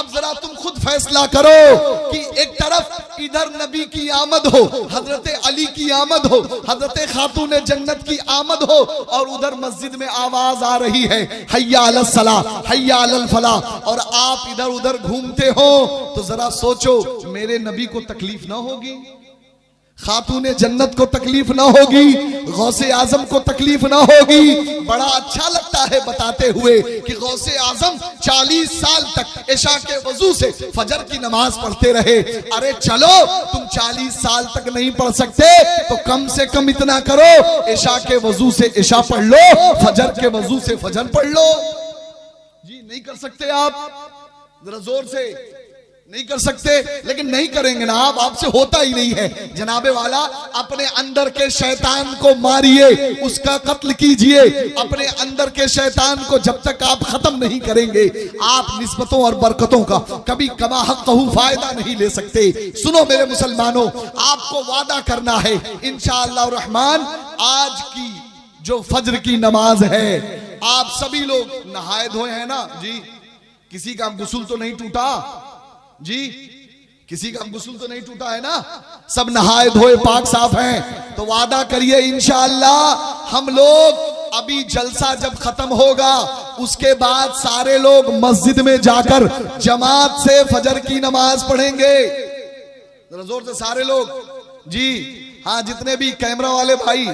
अब जरा तुम खुद फैसला करो कि एक तरफ इधर नबी की आमद हो, हजरत अली की आमद हो, हजरत खातून जन्नत की आमद हो, और उधर मस्जिद में आवाज आ रही है हय्या अलस सलाह, हय्या अलल फलाह, और आप इधर उधर घूमते हो, तो जरा सोचो मेरे नबी को तकलीफ ना होगी, खातून जन्नत को तकलीफ ना होगी, गौसे आजम को तकलीफ ना होगी। बड़ा अच्छा लगता है बताते हुए कि गौसे आजम 40 साल तक इशा के वजू से फजर की नमाज पढ़ते रहे। अरे चलो तुम 40 साल तक नहीं पढ़ सकते तो कम से कम इतना करो, इशा के वजू से इशा पढ़ लो, फजर के वजू से फजर पढ़ लो। जी नहीं कर सकते आप, जरा जोर से नहीं कर सकते, लेकिन नहीं करेंगे ना आप, आपसे होता ही नहीं है। जनाबे वाला अपने अंदर के शैतान को मारिए, उसका कत्ल कीजिए। अपने अंदर के शैतान को जब तक आप खत्म नहीं करेंगे, आप निस्बतों और बरकतों का कभी कमा हक कहूं फायदा नहीं ले सकते। सुनो मेरे मुसलमानों, आपको वादा करना है इंशाअल्लाह रहमान, आज की जो फज्र की नमाज है, आप सभी लोग नहाए धोए हैं ना जी? किसी का गुस्ल तो नहीं टूटा जी? किसी का गुस्ल तो नहीं टूटा है ना? सब नहाए धोए पाक साफ हैं। तो वादा करिए इंशाअल्लाह हम लोग अभी जलसा जब खत्म होगा उसके बाद सारे लोग मस्जिद में जाकर जमात से फजर की नमाज पढ़ेंगे। जरा जोर से सारे लोग जी। हाँ, जितने भी कैमरा वाले भाई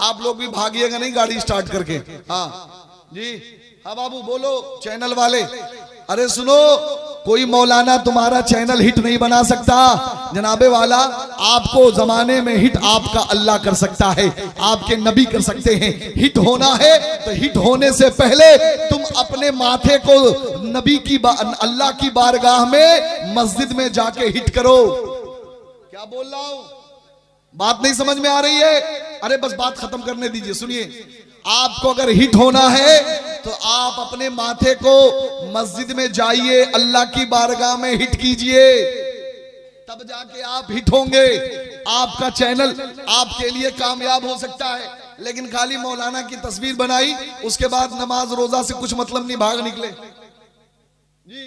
आप लोग भी भागिएगा नहीं गाड़ी स्टार्ट करके। हाँ जी, हाँ बाबू बोलो चैनल वाले। अरे सुनो, कोई मौलाना तुम्हारा चैनल हिट नहीं बना सकता जनाबे वाला। आपको जमाने में हिट आपका अल्लाह कर सकता है, आपके नबी कर सकते हैं। हिट होना है तो हिट होने से पहले तुम अपने माथे को नबी की अल्लाह की बारगाह में मस्जिद में जाके हिट करो। क्या बोल रहा हूं? बात नहीं समझ में आ रही है? अरे बस बात खत्म करने दीजिए। सुनिए, आपको अगर हिट होना है तो आप अपने माथे को मस्जिद में जाइए, अल्लाह की बारगाह में हिट कीजिए, तब जाके आप हिट होंगे। आपका चैनल आपके लिए कामयाब हो सकता है। लेकिन खाली मौलाना की तस्वीर बनाई, उसके बाद नमाज रोजा से कुछ मतलब नहीं, भाग निकले जी,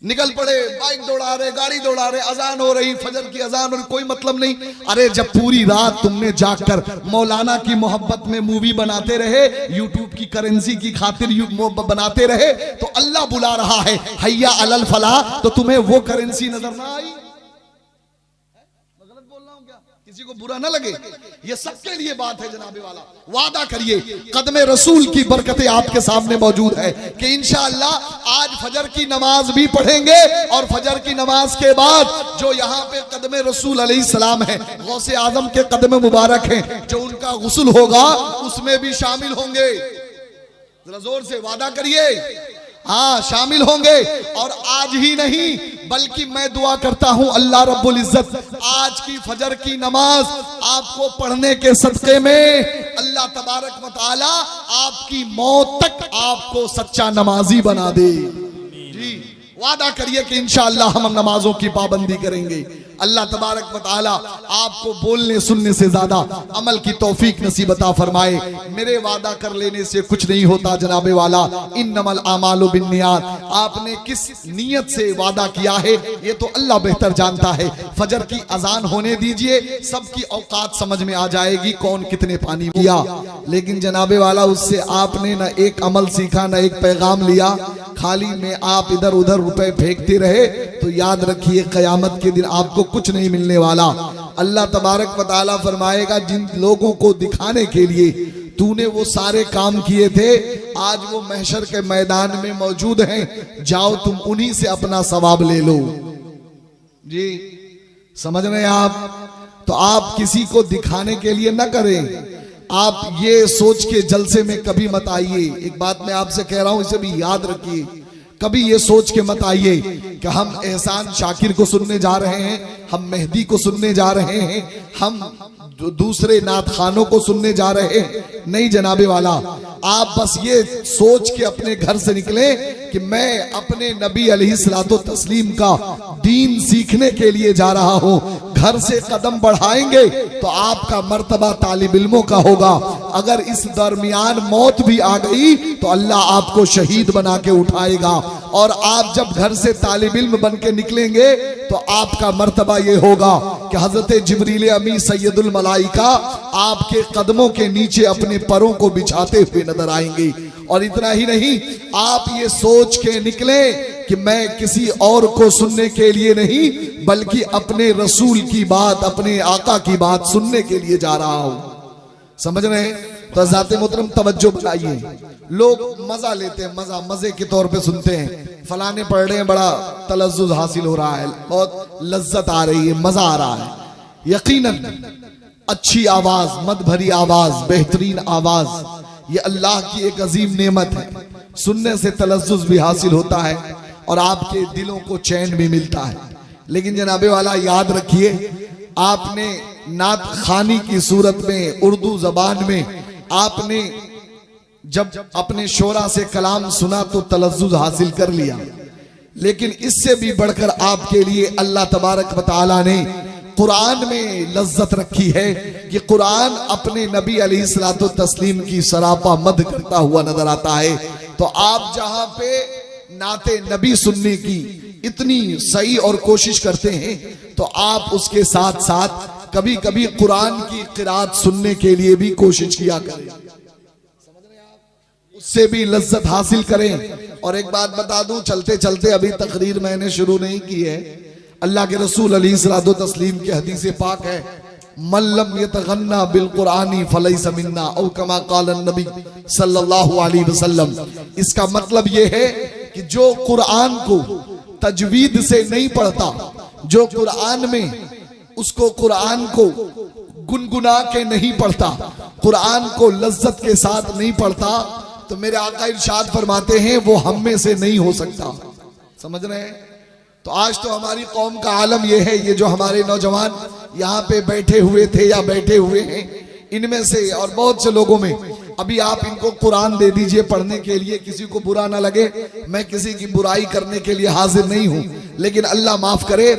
निकल पड़े, बाइक दौड़ा रहे, गाड़ी दौड़ा रहे, अजान हो रही, फजर की अजान हो रही, कोई मतलब नहीं। अरे जब पूरी रात तुमने जागकर मौलाना की मोहब्बत में मूवी बनाते रहे, यूट्यूब की करेंसी की खातिर बनाते रहे, तो अल्लाह बुला रहा है हय्या अलल फलाह, तो तुम्हें वो करेंसी नजर ना आई? गलत बोल रहा हूं क्या? किसी को बुरा ना लगे, ये सबके लिए बात है जनाबे वाला। वादा करिए, कदमे रसूल की बरकतें आपके सामने मौजूद है कि इंशाअल्लाह आज फजर की नमाज भी पढ़ेंगे, और फजर की नमाज के बाद जो यहाँ पे कदमे रसूल अलैहिस्सलाम है, गौसे आजम के कदम मुबारक हैं, जो उनका गुस्ल होगा उसमें भी शामिल होंगे। जरा जोर से वादा करिए, हाँ शामिल होंगे। और आज ही नहीं बल्कि मैं दुआ करता हूं अल्लाह रब्बुल इज्जत आज की फजर की नमाज आपको पढ़ने के सदक़े में अल्लाह तबारक व तआला आपकी मौत तक आपको सच्चा नमाजी बना दे। जी वादा करिए कि इंशाअल्लाह हम नमाजों की पाबंदी करेंगे। अल्लाह तबारक व तआला आपको बोलने सुनने से ज्यादा अमल की तौफीक नसीब अता फरमाए। मेरे वादा कर लेने से कुछ नहीं होता जनाबे वाला, इन्नमल आमालु बिन्नियात। आपने किस नियत से वादा किया है ये तो अल्लाह बेहतर जानता है। फजर की अजान होने दीजिए, सबकी औकात समझ में आ जाएगी कौन कितने पानी पिया। लेकिन जनाबे वाला उससे आपने न एक अमल सीखा न एक पैगाम लिया, खाली में आप इधर उधर रुपए फेंकते रहे, तो याद रखिए कयामत के दिन आपको कुछ नहीं मिलने वाला। अल्लाह तबारक व तआला फरमाएगा जिन लोगों को दिखाने के लिए तूने वो सारे काम किए थे, आज वो महशर के मैदान में मौजूद हैं, जाओ तुम उन्हीं से अपना सवाब ले लो। जी समझ रहे हैं आप? तो आप किसी को दिखाने के लिए न करें, आप ये सोच के जलसे में कभी मत आइए। एक बात मैं आपसे कह रहा हूं, इसे भी याद रखिए, कभी ये सोच के मत आइए कि हम एहसान शाकिर को सुनने जा रहे हैं, हम मेहदी को सुनने जा रहे हैं, हम दूसरे नात खानों को सुनने जा रहे हैं। नहीं जनाबे वाला, आप बस ये सोच के अपने घर से निकले कि मैं अपने नबी अलैहिस्सलातो तस्लीम का दीन सीखने के लिए जा रहा हूं। घर से कदम बढ़ाएंगे तो आपका मर्तबा तालिब इल्मों का होगा। अगर इस दरमियान मौत भी आ गई तो अल्लाह आपको शहीद बना के उठाएगा। और आप जब घर से तालिब इल्म बन के निकलेंगे तो आपका मर्तबा ये होगा कि हजरत जिब्रील अमी सैयदुल मलाइका आपके कदमों के नीचे अपने परों को बिछाते हुए नजर आएंगे। और इतना ही नहीं, आप ये सोच के निकले कि मैं किसी और को सुनने के लिए नहीं बल्कि अपने रसूल की बात, अपने आका की बात सुनने के लिए जा रहा हूं। समझ रहे हैं? तो ज़ाते मोहतरम तवज्जो बनाइए। लोग मजा लेते हैं, मजे के तौर पे सुनते हैं, फलाने पढ़ रहे हैं, बड़ा तलज्जुज हासिल हो रहा है, बहुत लज्जत आ रही है, मजा आ रहा है। यकीनन अच्छी आवाज, मद भरी आवाज, बेहतरीन आवाज, ये अल्लाह की एक अजीम नेमत है। सुनने से तलज्जुज भी हासिल होता है और आपके दिलों को चैन भी मिलता है। लेकिन जनाबे वाला याद रखिए, आपने नात खानी की सूरत में, उर्दू जबान में आपने जब अपने शोरा से कलाम सुना तो तलज्जुज हासिल कर लिया। लेकिन इससे भी बढ़कर आपके लिए अल्लाह तबारक व तआला ने कुरान में लज्जत रखी है कि कुरान अपने नबी अलैहिस्सलातु तस्लीम की सरापा मद करता हुआ नजर आता है। तो आप जहां पे नाते नबी सुनने की इतनी सही और कोशिश करते हैं तो आप उसके साथ साथ कभी कभी कुरान की क़िरात सुनने के लिए भी कोशिश किया करें, उससे भी लज्जत हासिल करें। और एक बात बता दूं, चलते चलते, अभी तकरीर मैंने शुरू नहीं की है, अल्लाह के रसूल अलैहिस्सलातु तस्लीम की हदीस पाक है, मल्लम यतगन्ना बिल कुरानी फलैसा मिन्ना औ कमा क़ाल नबी सल्लल्लाहु अलैहि वसल्लम। इसका मतलब ये है कि जो कुरान को तजवीद से नहीं पढ़ता, जो कुरान में उसको कुरान को गुनगुना के नहीं पढ़ता, कुरान को लज्जत के साथ नहीं पढ़ता, तो मेरे आका इरशाद फरमाते हैं वो हम में से नहीं हो सकता। समझ रहे हैं? तो आज तो हमारी कौम का आलम यह है, ये जो हमारे नौजवान यहाँ पे बैठे हुए थे या बैठे हुए हैं, इनमें से और बहुत से लोगों में, अभी आप इनको कुरान दे दीजिए पढ़ने के लिए, किसी को बुरा ना लगे, मैं किसी की बुराई करने के लिए हाजिर नहीं हूं, लेकिन अल्लाह माफ करे,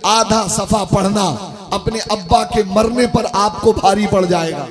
आधा सफा पढ़ना अपने अब्बा के मरने पर आपको भारी पड़ जाएगा।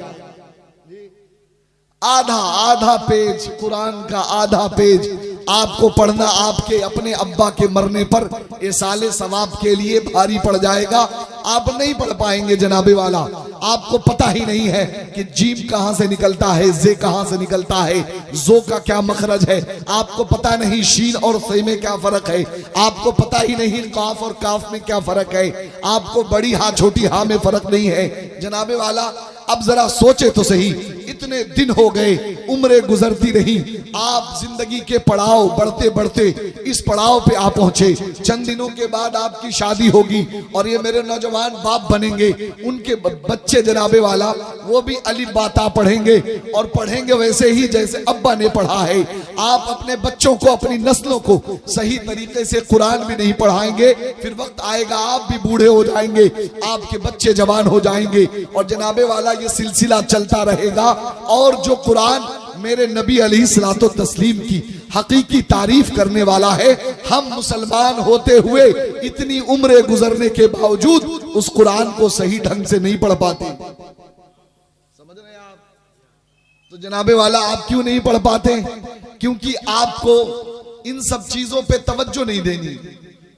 आधा पेज कुरान का, आधा पेज आपको पढ़ना आपके अपने अब्बा के मरने पर ये साले सवाब के लिए भारी पड़ जाएगा। आप नहीं पढ़ पाएंगे जनाबे वाला। आपको पता ही नहीं है कि जीम कहां से निकलता है, जे कहां से निकलता है, जो का क्या मखरज है, आपको पता नहीं शीन और से में क्या फर्क है, आपको पता ही नहीं काफ और काफ में क्या फर्क है, आपको बड़ी हा छोटी हा में फर्क नहीं है जनाबे वाला। अब जरा सोचे तो सही, इतने दिन हो गए, उम्रें गुजरती रही, आप जिंदगी के पड़ाव बढ़ते बढ़ते इस पड़ाव पे आप पहुंचे। चंद दिनों के बाद आपकी शादी होगी और ये मेरे नौजवान बाप बनेंगे, उनके बच्चे जनाबे वाला वो भी अलिफ बाता पढ़ेंगे और पढ़ेंगे वैसे ही जैसे अब्बा ने पढ़ा है। आप अपने बच्चों को, अपनी नस्लों को सही तरीके से कुरान भी नहीं पढ़ाएंगे, फिर वक्त आएगा आप भी बूढ़े हो जाएंगे, आपके बच्चे जवान हो जाएंगे और जनाबे वाला ये सिलसिला चलता रहेगा। और जो कुरान मेरे नबी अलैहिस्सलातु तस्लीम की हकीकी तारीफ करने वाला है, हम मुसलमान होते हुए इतनी उम्रें गुजरने के बावजूद उस कुरान को सही ढंग से नहीं पढ़ पाते। समझ रहे हैं आप? तो जनाबे वाला आप क्यों नहीं पढ़ पाते? क्योंकि आपको इन सब चीजों पे तवज्जो नहीं देनी।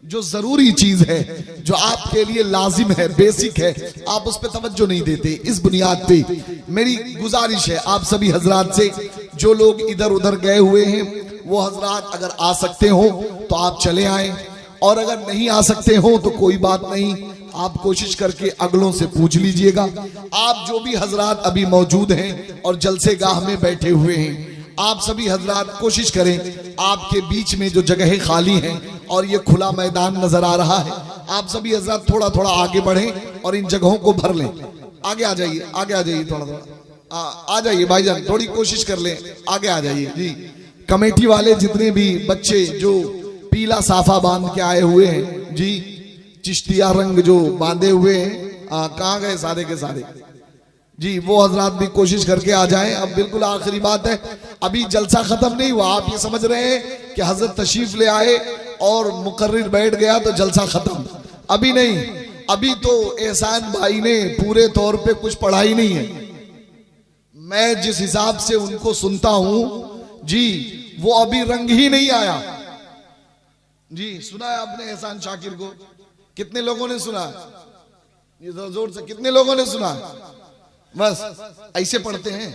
जो जरूरी चीज है, जो आपके लिए लाजिम है, बेसिक है, आप उस पर तवज्जो नहीं देते। इस बुनियाद पे मेरी गुजारिश है आप सभी हजरात से, जो लोग इधर उधर गए हुए हैं वो हजरात अगर आ सकते हो तो आप चले आए, और अगर नहीं आ सकते हो तो कोई बात नहीं, आप कोशिश करके अगलों से पूछ लीजिएगा। आप जो भी हजरात अभी मौजूद हैं और जलसे गाह में बैठे हुए हैं, आप सभी हजरात कोशिश करें, आपके बीच में जो जगह खाली हैं और ये खुला मैदान नजर आ रहा है, आप सभी हजरात थोड़ा थोड़ा आगे बढ़ें और इन जगहों को भर लें। आगे आ जाइए, आगे आ जाइए, थोड़ा थोड़ा आ जाइए भाईजान, थोड़ी कोशिश कर लें, आगे आ जाइए जी। कमेटी वाले जितने भी बच्चे जो पीला साफा बांध के आए हुए हैं जी, चिश्तिया रंग जो बांधे हुए हैं, कहाँ गए सारे के सारे जी, वो हजरात भी कोशिश करके आ जाएं। अब बिल्कुल आखिरी बात है, अभी जलसा खत्म नहीं हुआ। आप ये समझ रहे हैं कि हजरत तशरीफ ले आए और मुकर्रिर बैठ गया तो जलसा खत्म, अभी नहीं। अभी तो एहसान भाई ने पूरे तौर पे कुछ पढ़ा ही नहीं है। मैं जिस हिसाब से उनको सुनता हूं जी, वो अभी रंग ही नहीं आया जी। सुना है आपने एहसान शाकिर को? कितने लोगों ने सुना? ये जोर से कितने लोगों ने सुना? बस ऐसे पढ़ते हैं,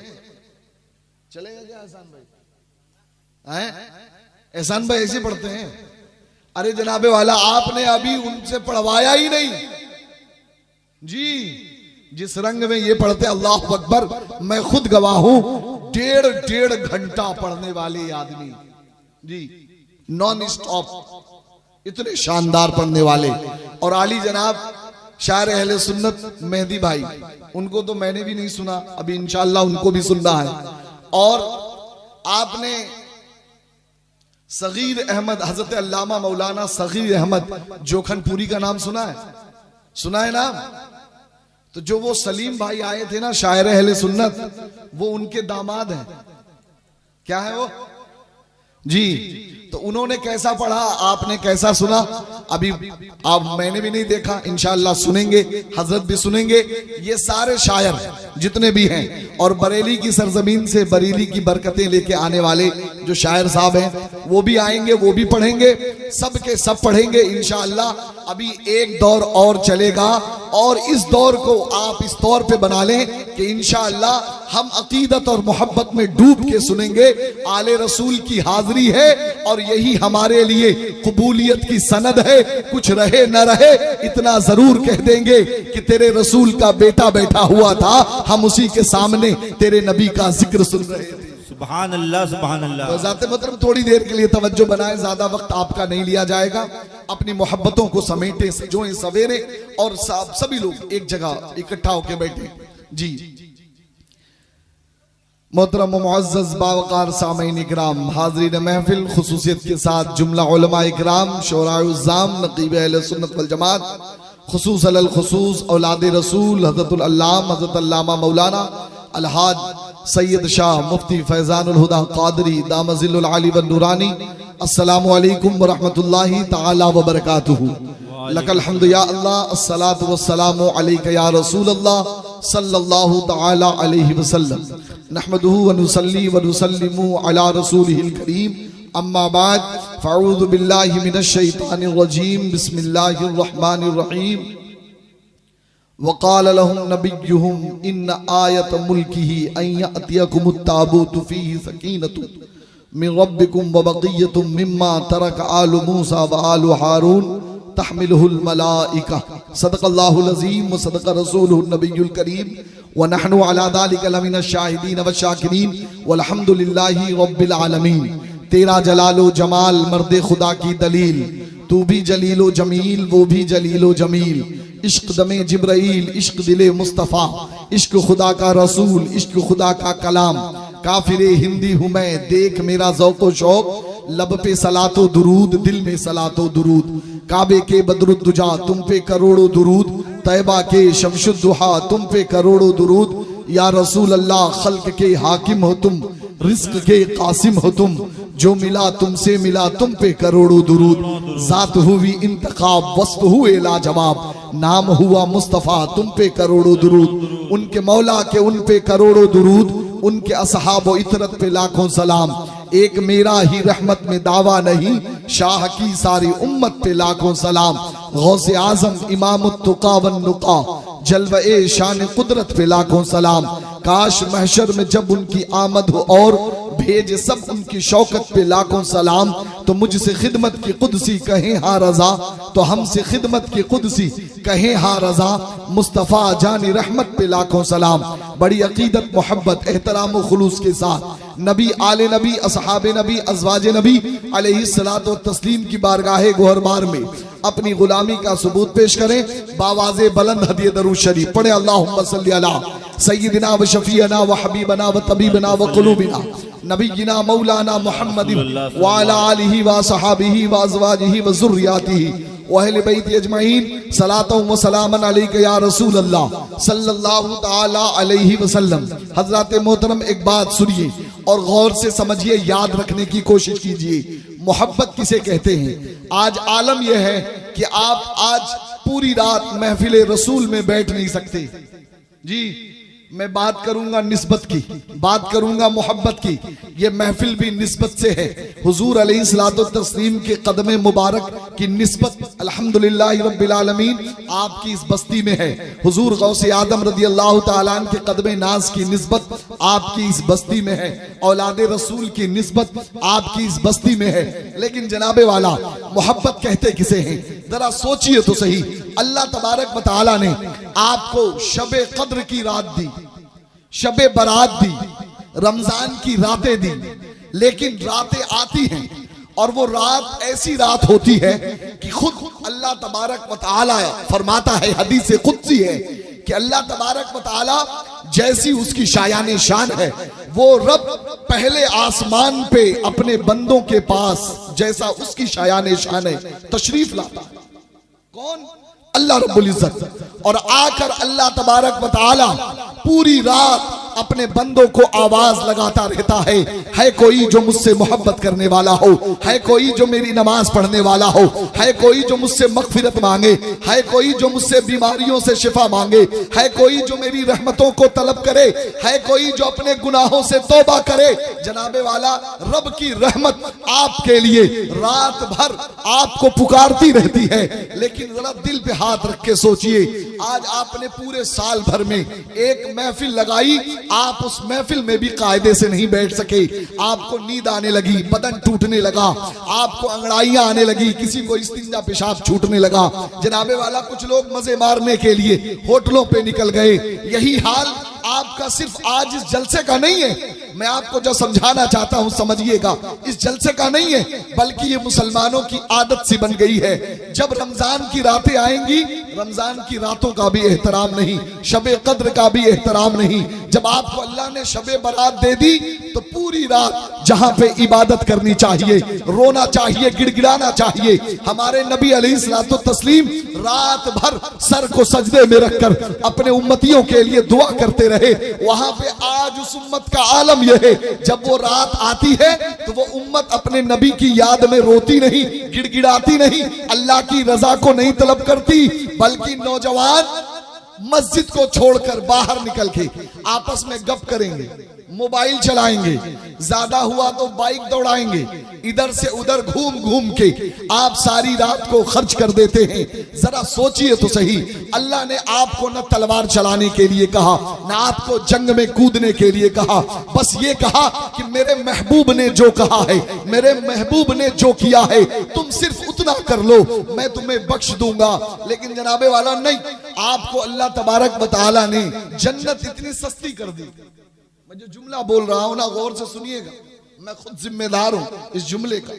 चलेगा क्या एहसान भाई? एहसान भाई ऐसे पढ़ते हैं? अरे जनाबे वाला, आपने अभी उनसे पढ़वाया ही नहीं जी। जिस रंग में ये पढ़ते, अल्लाह अकबर, मैं खुद गवाह हूं, डेढ़ घंटा पढ़ने वाले आदमी जी, नॉन स्टॉप, इतने शानदार पढ़ने वाले। और आली जनाब शायर अहले सुन्नत मेहदी भाई, उनको तो मैंने भी नहीं सुना, अभी इंशाअल्लाह उनको भी सुनना है। और आपने सगीर अहमद, हजरत अल्लामा मौलाना सगीर अहमद जोखनपुरी का नाम सुना है? सुना है नाम? तो जो वो सलीम भाई आए थे ना, शायर अहले सुन्नत, वो उनके दामाद हैं। क्या है वो जी? तो उन्होंने कैसा पढ़ा, आपने कैसा सुना? अभी आप, मैंने भी नहीं देखा, इंशाअल्लाह सुनेंगे, हजरत भी सुनेंगे। ये सारे शायर जितने भी हैं, और बरेली की सरजमीन से बरेली की बरकतें लेके आने वाले जो शायर साहब हैं, वो भी आएंगे, वो भी पढ़ेंगे, सब के सब पढ़ेंगे इंशाअल्लाह। अभी एक दौर और चलेगा, और इस दौर को आप इस तौर पे बना लें कि इंशाअल्लाह हम अकीदत और मोहब्बत में डूब के सुनेंगे। आले रसूल की हाजिरी है, और यही हमारे लिए कबूलियत की सनद है। कुछ रहे न रहे, इतना जरूर कह देंगे कि तेरे रसूल का बेटा बैठा हुआ था, हम उसी के सामने तेरे नबी का जिक्र सुन रहे थे। सुभान अल्लाह, सुभान अल्लाह। तो ज़ाते मोहतरम थोड़ी देर के लिए तवज्जो बनाए, ज्यादा वक्त आपका नहीं लिया जाएगा। अपनी मोहब्बतों को समेटे, सजोए सवेरे, और सभी लोग एक जगह इकट्ठा होकर बैठे जी। मोहतरम मुअज़्ज़ज़ बावकार सामईन इकराम, हाज़रीन महफिल, खुसूसियत के साथ जुमला उलमा इकराम, शोराए उज़्ज़ाम, नक़ीब अहले सुन्नत वल जमात, खुसूस अलल खुसूस औलाद रसूल हज़रतुल अल्लाम हज़रत अल्लामा मौलाना अलहाज सैयद शाह मुफ्ती फैज़ानुल हुदा क़ादरी दामज़िल्लुल आली वन नूरानी, अस्सलामु अलैकुम व रहमतुल्लाहि तआला व बरकातुहू। लकल हम्द या अल्लाह, अस्सलातु वस्सलामु अलैका या रसूल अल्लाह सल्लल्लाहु तआला अलैहि वसल्लम। नहमदुहु व नुसल्ली व नुसल्लिमु अला रसूलिहिल करीम, अम्मा बाद, फ़अऊज़ु बिल्लाहि मिनश शैतानिर रजीम, बिस्मिल्लाहिर रहमानिर रहीम। वक़ाल लहुम नबिय्युहुम इन्न आयत मुल्किही अन यअतियकुमुत ताबूतु फ़ीहि सकीनतुन मिन रब्बिकुम व बक़िय्यतुम मिम्मा तरक आलु मूसा व आलु हारून तहमिलुहुल मलाइका। सदक़ल्लाहुल अज़ीम व सदक़ रसूलुहुन नबियुल करीम व नहनु अला ज़ालिका लमिनश शाहिदीन व शाकिरीन वल्हम्दुलिल्लाहि रब्बिल आलमीन। तेरा जलालो जमाल मर्दे खुदा की दलील, तू भी जलीलो जमील, वो भी जलीलो जमील। इश्क दमे जिब्राइल, इश्क दिले मुस्तफ़ा, इश्क खुदा का रसूल, इश्क खुदा का कलाम। काफिरे हिंदी हूँ मैं, देख मेरा ज़ौक़ो शौक़, लब पे सलातो दुरूद, दिल में सलातो दुरूद। काबे के बदरुद्दुजा, तुम पे करोड़ों दुरूद। तैबा के शमशुद्दुहा, तुम पे करोड़ों दुरूद। या रसूल अल्लाह, खल्क के हाकिम हो तुम, रिज़्क़ के कासिम हो तुम। जो मिला तुमसे मिला, तुम पे करोड़ों दुरूद। ज़ात हुई इंतखाब, वस्फ़ हुए लाजवाब, नाम हुआ मुस्तफ़ा, तुम पे करोड़ों दुरूद। उनके मौला के उन पे करोड़ों दुरूद, उनके असहाब व इतरत पे लाखों सलाम। एक मेरा ही रहमत में दावा नहीं, शाह की सारी उम्मत पे लाखों सलाम। गौसे आजम इमामुत तुक़ा वन नुक़ा, जलवे शान कुदरत पे लाखों सलाम। काश महशर में जब उनकी आमद हो, और भेज सब उनकी शौकत पे लाखों सलाम। तो मुझसे खिदमत की कुदसी कहें हाँ रजा, तो हमसे खिदमत की कुदसी कहें हाँ रजा। मुस्तफ़ा जानी रहमत पे लाखों सलाम। बड़ी अकीदत मोहब्बत एहतराम व खुलूस के साथ नबी, आले नबी, असहाबे नबी, अज़वाजे नबी अलैहिस्सलातु व तस्लीम की बारगाहे गोहरबार में अपनी गुलामी का सबूत पेश करें। बावाज़े बुलंद हदिये दरूद शरीफ पढ़े। अल्लाहुम्मा सल्ली अला सय्यिदिना व शफीअना व हबीबना व तबीबना व क़ुलूबिना नबीना मौलाना मुहम्मदिन व अला आलिहि व असहाबिहि व अज़वाजिहि व ज़ुर्रियातिहि व अहले बैत अजमईन। सलातो व सलामन अलैका या रसूल अल्लाह सल्लल्लाहु तआला अलैहि वसल्लम। हज़रात मोहतरम, एक बात सुनिए और गौर से समझिए, याद रखने की कोशिश कीजिए। मोहब्बत किसे कहते हैं? आज आलम यह है कि आप आज पूरी रात महफिल रसूल में बैठ नहीं सकते। जी, मैं बात करूंगा निस्बत की, बात करूंगा मोहब्बत की। ये महफिल भी निस्बत से है। हुजूर अलैहिस्सलातु तस्लीम के कदमे मुबारक की निस्बत अल्हम्दुलिल्लाह रब्बिल आलमीन आपकी इस बस्ती में है। हुजूर गौसे आदम रदियल्लाहु ताला अन्हु के कदमे नाज की निस्बत आपकी इस बस्ती में है। औलादे रसूल की निस्बत आपकी इस बस्ती में है। लेकिन जनाबे वाला, मोहब्बत कहते किसे हैं? जरा सोचिए तो सही। अल्लाह तबारक व तआला ने आपको शबे कद्र की रात दी, शबे बारात दी, रमजान की रातें दी। लेकिन रातें आती हैं और वो रात ऐसी रात होती है कि खुद अल्लाह तबारक व तआला फरमाता है, हदीस कुदसी है कि अल्लाह तबारक व तआला जैसी उसकी शायान शान है, वो रब पहले आसमान पे अपने बंदों के पास जैसा उसकी शायान शान है तशरीफ लाता है। कौन? अल्लाह रब्बुल इज्जत। और आकर अल्लाह तबारक व तआला पूरी रात अपने बंदों को आवाज लगाता रहता है कोई जो मुझसे मोहब्बत करने वाला हो, है कोई जो मेरी नमाज पढ़ने वाला हो, है कोई जो मुझसे मगफिरत मांगे, है कोई जो मुझसे बीमारियों से शिफा मांगे, है कोई जो मेरी रहमतों को तलब करे, है कोई जो अपने गुनाहों से तौबा करे। जनाबे वाला, रब की रहमत आपके लिए रात भर आपको पुकारती रहती है। लेकिन जरा दिल पे हाथ रख के सोचिए, आज आपने पूरे साल भर में एक महफिल लगाई, आप उस महफिल में भी कायदे से नहीं बैठ सके। आपको नींद आने लगी, बदन टूटने लगा, आपको अंगड़ाइयां आने लगी, किसी को इस्तिंजा पेशाब छूटने लगा। जनाबे वाला, कुछ लोग मजे मारने के लिए होटलों पे निकल गए। यही हाल आपका सिर्फ आज इस जलसे का नहीं है। मैं आपको जो समझाना चाहता हूं समझिएगा, इस जलसे का नहीं है, बल्कि ये मुसलमानों की आदत सी बन गई है। जब रमजान की रातें आएंगी, रमजान की रातों का भी एहतराम नहीं, शबे कद्र का भी एहतराम नहीं। जब आपको अल्लाह ने शबे बारात दे दी तो पूरी रात जहां पे इबादत करनी चाहिए, रोना चाहिए, गिड़गिड़ाना चाहिए। हमारे नबी अलैहिस्सलातु तस्लीम रात भर सर को सजदे में रखकर अपने उम्मतियों के लिए दुआ करते रहे। वहां पे आज उस उम्मत का आलम यह है, जब वो रात आती है तो वो उम्मत अपने नबी की याद में रोती नहीं, गिड़गिड़ाती नहीं, अल्लाह की रजा को नहीं तलब करती, बल्कि नौजवान मस्जिद को छोड़कर बाहर निकल के आपस में गप करेंगे, मोबाइल चलाएंगे, ज्यादा हुआ तो बाइक दौड़ाएंगे, इधर से उधर घूम घूम के आप सारी रात को खर्च कर देते हैं। जरा सोचिए तो सही, अल्लाह ने आपको न तलवार चलाने के लिए कहा, न आपको जंग में कूदने के लिए कहा, बस ये कहा कि मेरे महबूब ने जो कहा है, मेरे महबूब ने जो किया है, तुम सिर्फ उतना कर लो, मैं तुम्हें बख्श दूंगा। लेकिन जनाबे वाला नहीं, आपको अल्लाह तबारक व तआला ने जन्नत इतनी सस्ती कर दी। मैं जो जुमला बोल रहा हूं ना, गौर से सुनिएगा, मैं खुद जिम्मेदार हूं इस जुमले का।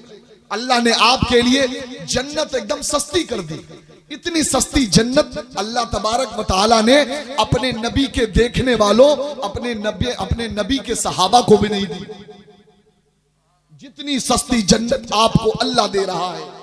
अल्लाह ने आपके लिए जन्नत एकदम सस्ती कर दी। इतनी सस्ती जन्नत अल्लाह तबारक व तआला ने अपने नबी के देखने वालों, अपने नबी के सहाबा को भी नहीं दी। जितनी सस्ती जन्नत आपको अल्लाह दे रहा है।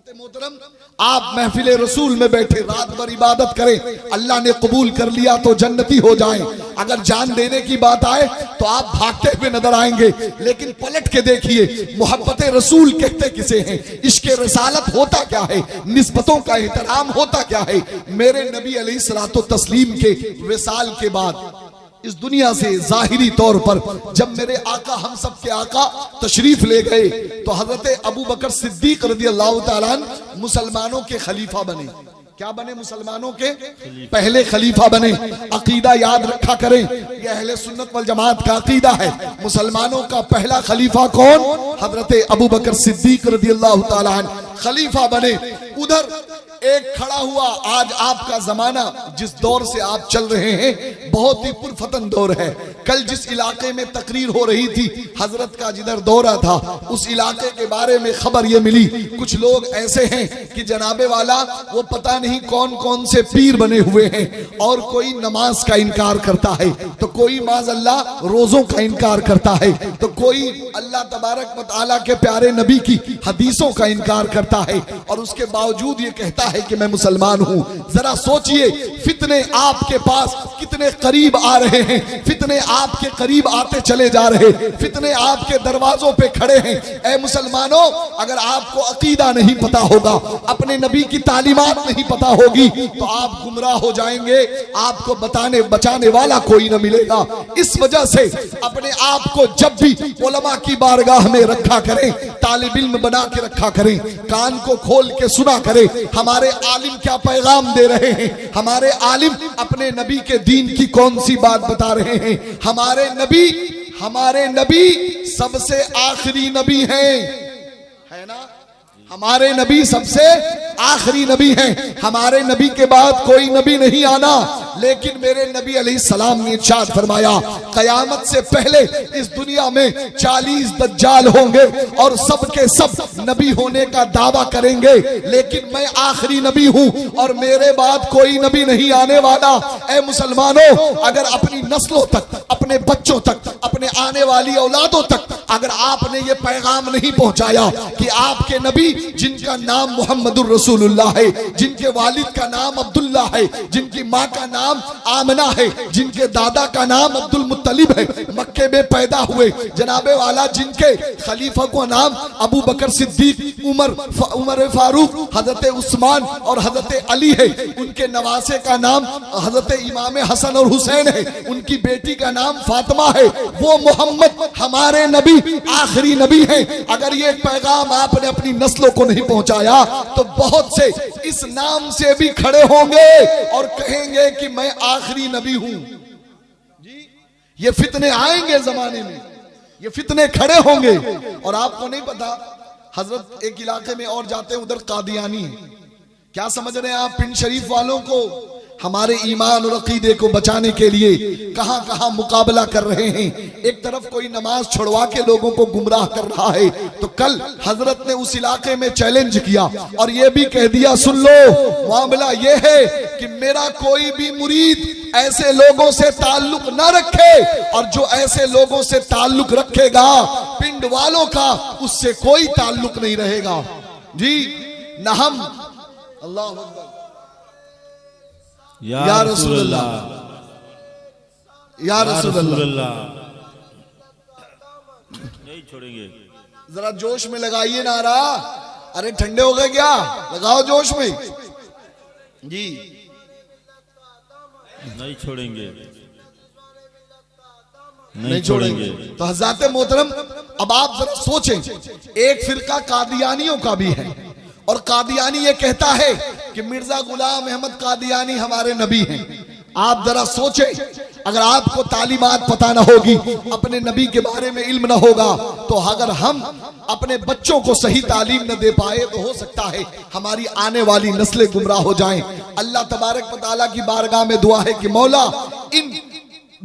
मोहतरम, आप महफिल रसूल में बैठे रात भर इबादत करें, अल्लाह ने कबूल कर लिया तो जन्नती हो जाएं। अगर जान देने की बात आए तो आप भागते हुए नजर आएंगे। लेकिन पलट के देखिए, मोहब्बत रसूल कहते किसे हैं, इश्क रसालत होता क्या है, निस्बतों का एहतराम होता क्या है। मेरे नबी अलैहिस्सलातु तस्लीम के विसाल के बाद इस दुनिया से जाहिरी तौर पर जब मेरे आका, हम सब के आका तशरीफ ले गए तो हजरत अबू बकर सिद्दीक रदियल्लाहु ताला अन्हु मुसलमानों के खलीफा बने। क्या बने? मुसलमानों के पहले खलीफा बने। अकीदा याद रखा करें, यह अहले सुन्नत वल जमात का अकीदा है। मुसलमानों का पहला खलीफा कौन? हजरत अबू बकर सिद्दीक रदियल्लाहु ताला अन्हु खलीफा बने। उधर एक खड़ा हुआ, आज आपका जमाना जिस दौर से आप चल रहे हैं बहुत ही पुरफतन दौर है। कल जिस इलाके में तकरीर हो रही थी, हजरत का जिधर दौरा था, उस इलाके के बारे में खबर ये मिली, कुछ लोग ऐसे हैं कि जनाबे वाला वो पता नहीं कौन कौन से पीर बने हुए हैं। और कोई नमाज का इनकार करता है, तो कोई माज़अल्लाह रोजों का इनकार करता है, तो कोई अल्लाह तबारक व तआला के प्यारे नबी की हदीसों का इनकार करता है, और उसके बावजूद ये कहता है कि मैं मुसलमान हूं। जरा सोचिए, फितने आपके पास कितने करीब आ रहे हैं, फितने आपके करीब आते चले जा रहे, फितने आपके दरवाजों पे खड़े हैं। ऐ मुसलमानों, अगर आपको अकीदा नहीं पता होगा, अपने नबी की तालीमात नहीं पता होगी, तो आप गुमराह हो जाएंगे, आपको बचाने वाला कोई न मिलेगा। इस वजह से अपने आप को जब भी उलमा की बारगाह में रखा करें, तालिब इल्म बना के रखा करें, कान को खोल के सुना करें, हमारे आलिम क्या पैगाम दे रहे हैं, हमारे आलिम अपने नबी के दीन की कौन सी बात बता रहे हैं। हमारे नबी सबसे आखिरी नबी हैं, है ना? हमारे नबी सबसे आखिरी नबी हैं, हमारे नबी के बाद कोई नबी नहीं आना। लेकिन मेरे नबी अलैहिस्सलाम ने इरशाद फरमाया, कयामत से पहले इस दुनिया में 40 दज्जाल होंगे और सब के सब नबी होने का दावा करेंगे, लेकिन मैं आखिरी नबी हूं और मेरे बाद कोई नबी नहीं आने वाला। ऐ मुसलमानों, अगर अपनी नस्लों तक, अपने बच्चों तक, अपने आने वाली औलादों तक अगर आपने ये पैगाम नहीं पहुंचाया कि आपके नबी जिनका नाम मुहम्मदुर रसूलुल्लाह है, जिनके वालिद का नाम अब्दुल्ला है, जिनकी माँ का नाम आमना है, जिनके दादा का नाम अब्दुल मुत्तलिब है, मक्के में पैदा हुए, जनाबे वाला जिनके खलीफा का नाम अबू बकर सिद्दीक, उमर फारूक, हजरत उस्मान और हजरत अली है, उनके नवासे का नाम हजरत इमाम हसन और हुसैन है, उनकी बेटी का नाम फातिमा है, वो मोहम्मद हमारे नबी आखिरी नबी हैं। अगर ये पैगाम आपने अपनी नस्लों को नहीं पहुंचाया तो बहुत से इस नाम से भी खड़े होंगे और कहेंगे कि मैं आखिरी नबी हूं। जी, ये फितने आएंगे जमाने में, ये फितने खड़े होंगे। और आपको नहीं पता, हजरत एक इलाके में और जाते हैं, उधर कादियानी है। क्या समझ रहे हैं आप? पिंड शरीफ वालों को हमारे ईमान और अकीदे को बचाने के लिए कहां कहां मुकाबला कर रहे हैं। एक तरफ कोई नमाज छुड़वा के लोगों को गुमराह कर रहा है, तो कल हजरत ने उस इलाके में चैलेंज किया और यह भी कह दिया, सुन लो, मामला यह है कि मेरा कोई भी मुरीद ऐसे लोगों से ताल्लुक न रखे, और जो ऐसे लोगों से ताल्लुक रखेगा पिंड वालों का उससे कोई ताल्लुक नहीं रहेगा। जी, न हम, अल्लाह अकबर, या रसूल अल्लाह, या रसूल अल्लाह, नहीं छोड़ेंगे। जरा जोश में लगाइए नारा। अरे ठंडे हो गए क्या? लगाओ जोश में। जी, नहीं छोड़ेंगे, नहीं छोड़ेंगे। तो हज़रात मोहतरम, अब आप जरा सोचें, एक फिरका कादियानियों का भी है, और कादियानी ये कहता है कि मिर्जा गुलाम अहमद कादियानी हमारे नबी हैं। आप जरा सोचें, अगर आपको तालीमात पता ना होगी, अपने नबी के बारे में इल्म ना होगा, तो अगर हम अपने बच्चों को सही तालीम न दे पाए तो हो सकता है हमारी आने वाली नस्लें गुमराह हो जाएं। अल्लाह तबारक व तआला की बारगाह में दुआ है कि मौला इन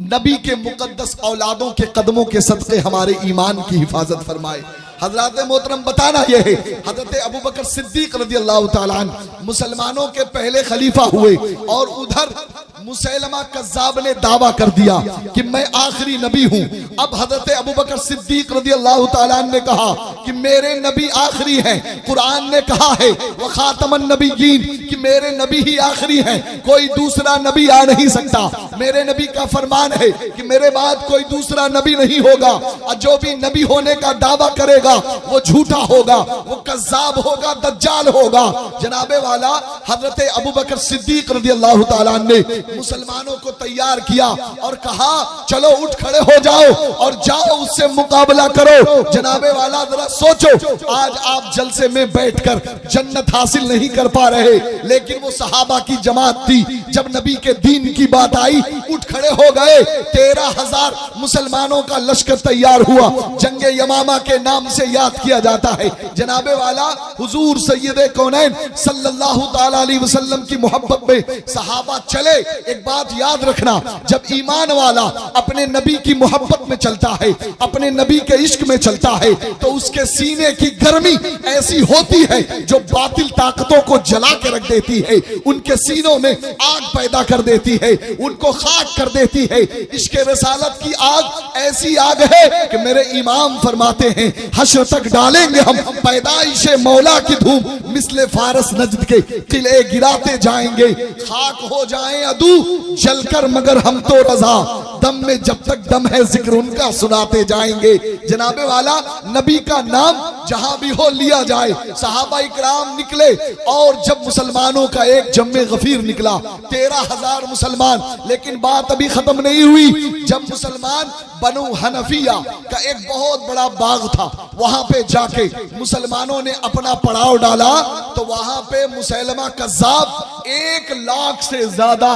नबी के मुकद्दस औलादों के कदमों के सदक़े हमारे ईमान की हिफाजत फरमाए। हजरत मोहतरम, बताना यह है, हजरत अबू बकर सिद्दीक रज़ियल्लाहु ताला अन्हु मुसलमानों के पहले खलीफा हुए, और उधर मुसैलमा कज़्ज़ाब ने दावा कर दिया कि मैं आखिरी नबी हूं। अब हजरत अबू बकर सिद्दीक रज़ियल्लाहु ताला अन्हु ने कहा कि मेरे नबी आखिरी हैं। कुरान ने कहा है व खातमन नबिय्यीन, कि मेरे नबी ही आखिरी हैं, कोई दूसरा नबी आ नहीं सकता। मेरे नबी का फरमान है कि मेरे बाद कोई दूसरा नबी नहीं होगा, और जो भी नबी होने का दावा करेगा वो झूठा होगा, वो कज़्ज़ाब होगा, दज्जाल होगा। जनाबे वाला हजरत अबू बकर सिद्दीक रज़ियल्लाहु ताला अन्हु ने मुसलमानों को तैयार किया और कहा, चलो उठ खड़े हो जाओ और जाओ उससे मुकाबला करो। जनाबे वाला जरा सोचो, आज आप जलसे में बैठकर जन्नत हासिल नहीं कर पा रहे, लेकिन वो सहाबा की जमात थी, जब नबी के दीन की बात आई उठ खड़े हो गए। 13,000 मुसलमानों का लश्कर तैयार हुआ, जंगे यमामा के नाम से याद किया जाता है। जनाबे वाला हुजूर सैयदे कौनैन सल्लल्लाहु ताला अलैहि वसल्लम की मोहब्बत में सहाबा चले। एक बात याद रखना, जब ईमान वाला अपने नबी की मोहब्बत में चलता है, अपने नबी के इश्क में चलता है, तो उसके सीने की गर्मी ऐसी होती है जो बातिल ताकतों को जला के रख देती है, उनके सीनों में आग पैदा कर देती है, उनको खाक कर देती है। इश्क रसालत की आग ऐसी आग है कि मेरे इमाम फरमाते हैं, हश्र तक डालेंगे हम पैदाइशे मौला की धूम, मिसले फारस नजद के किले गिराते जाएंगे, खाक हो जाएं अदू जलकर मगर हम तो रजा, दम में जब तक दम है जिक्र उनका सुनाते जाएंगे। जनाबे वाला नबी का नाम जहां भी हो लिया जाए। सहाबा इकराम निकले और जब मुसलमानों का एक जम्मे गफीर निकला 13,000 मुसलमान, लेकिन बात अभी खत्म नहीं हुई। जब मुसलमान बनु हनफिया का एक बहुत बड़ा बाग था, वहां पे जाके मुसलमानों ने अपना पड़ाव डाला, तो वहां पे मुसैलमा कज़्ज़ाब 1 लाख से ज्यादा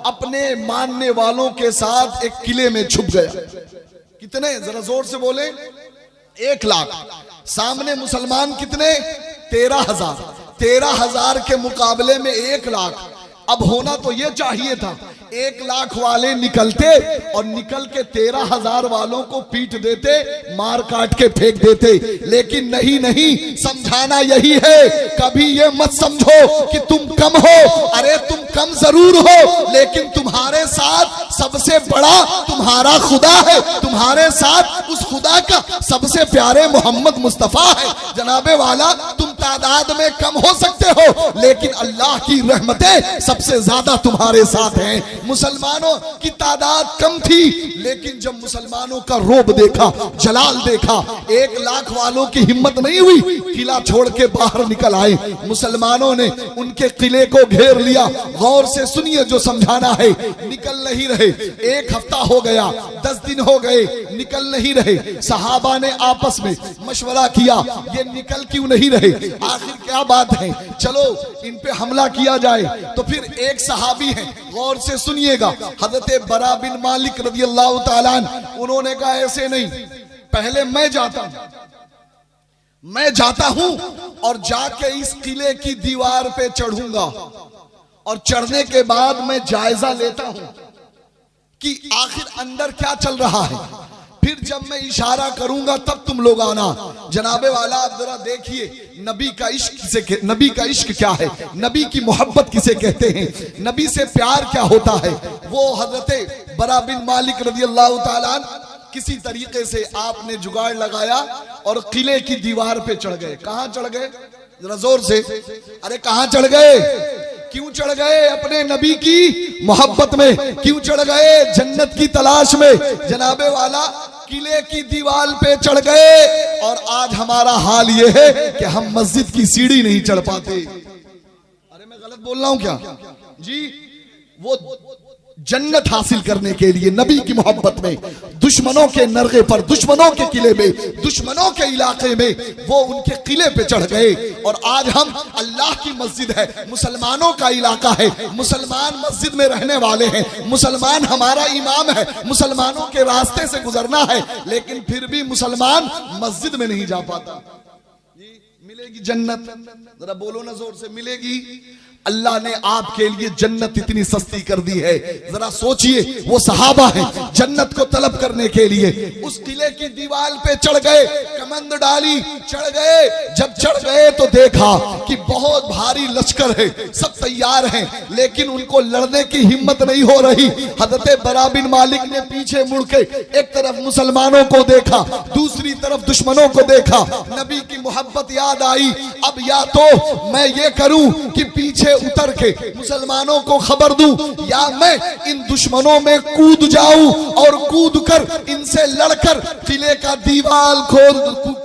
अपने मानने वालों के साथ एक किले में छुप गया। कितने, जरा जोर से बोले? 1 लाख। सामने मुसलमान कितने? 13,000। 13,000 के मुकाबले में 1 लाख। अब होना तो ये चाहिए था 1 लाख वाले निकलते और निकल के 13,000 वालों को पीट देते, मार काट के फेंक देते, लेकिन नहीं नहीं, समझाना यही है। कभी ये मत समझो कि तुम कम हो, अरे तुम कम जरूर हो, लेकिन तुम्हारे साथ सबसे बड़ा तुम्हारा खुदा है, तुम्हारे साथ उस खुदा का सबसे प्यारे मोहम्मद मुस्तफा है। जनाबे वाला तुम तादाद में कम हो सकते हो, लेकिन अल्लाह की रहमतें सबसे ज्यादा तुम्हारे साथ हैं। मुसलमानों की तादाद कम थी, लेकिन जब मुसलमानों का रोब देखा, जलाल देखा, 1 लाख वालों की हिम्मत नहीं हुई, किला छोड़ के बाहर निकल आए। मुसलमानों ने उनके किले को घेर लिया। गौर से सुनिए जो समझाना है। निकल नहीं रहे, 1 हफ्ता हो गया, 10 दिन हो गए, निकल नहीं रहे। सहाबा ने आपस में मशवरा किया, ये निकल क्यों नहीं रहे, आखिर क्या बात है, चलो इन पे हमला किया जाए। तो फिर एक सहाबी है, गौर से सुनिएगा, हजरत बरा बिन मालिक रज़ियल्लाहु ताला अन्हु, उन्होंने कहा ऐसे नहीं, पहले मैं जाता हूं और जाके इस किले की दीवार पे चढ़ूंगा, और चढ़ने के बाद मैं जायजा लेता हूं कि आखिर अंदर क्या चल रहा है, फिर जब मैं इशारा करूंगा तब तुम लोग आना। जनाबे वाला आप जरा देखिए, नबी का इश्क क्या है, नबी की मोहब्बत किसे कहते हैं, नबी से प्यार क्या होता है। वो हजरत बरा बिन मालिक रज़ियल्लाहु ताला अन्हु किसी तरीके से आपने जुगाड़ लगाया और किले की दीवार पे चढ़ गए। कहां चढ़ गए, जरा जोर से, अरे कहां चढ़ गए? क्यों चढ़ गए? अपने नबी की मोहब्बत में। क्यों चढ़ गए? जन्नत की तलाश में। जनाबे वाला किले की दीवार पे चढ़ गए, और आज हमारा हाल ये है कि हम मस्जिद की सीढ़ी नहीं चढ़ पाते। अरे मैं गलत बोल रहा हूं क्या जी? वो जन्नत हासिल करने के लिए नबी की मोहब्बत में, दुश्मनों के नरगे पर, दुश्मनों के किले में, दुश्मनों के इलाके में वो उनके किले पे चढ़ गए। और आज हम, अल्लाह की मस्जिद है, मुसलमानों का इलाका है, मुसलमान मस्जिद में रहने वाले हैं, मुसलमान हमारा इमाम है, मुसलमानों के रास्ते से गुजरना है, लेकिन फिर भी मुसलमान मस्जिद में नहीं जा पाता। मिलेगी जन्नत? जरा बोलो ना जोर से, मिलेगी? अल्लाह ने आपके लिए जन्नत इतनी सस्ती कर दी है। जरा सोचिए, वो सहाबा है जन्नत को तलब करने के लिए उस किले की दीवार पे चढ़ गए, कमंद डाली, चढ़ गए। जब चढ़ गए तो देखा कि बहुत भारी लश्कर है, सब तैयार हैं, लेकिन उनको लड़ने की हिम्मत नहीं हो रही। हजरत बरा बिन मालिक ने पीछे मुड़ के एक तरफ मुसलमानों को देखा, दूसरी तरफ दुश्मनों को देखा। नबी की मोहब्बत याद आई, अब या तो मैं ये करूं कि पीछे उतर के मुसलमानों को खबर दूं, या मैं इन दुश्मनों में कूद जाऊं और कूद कर इनसे लड़कर किले का दीवार खोल,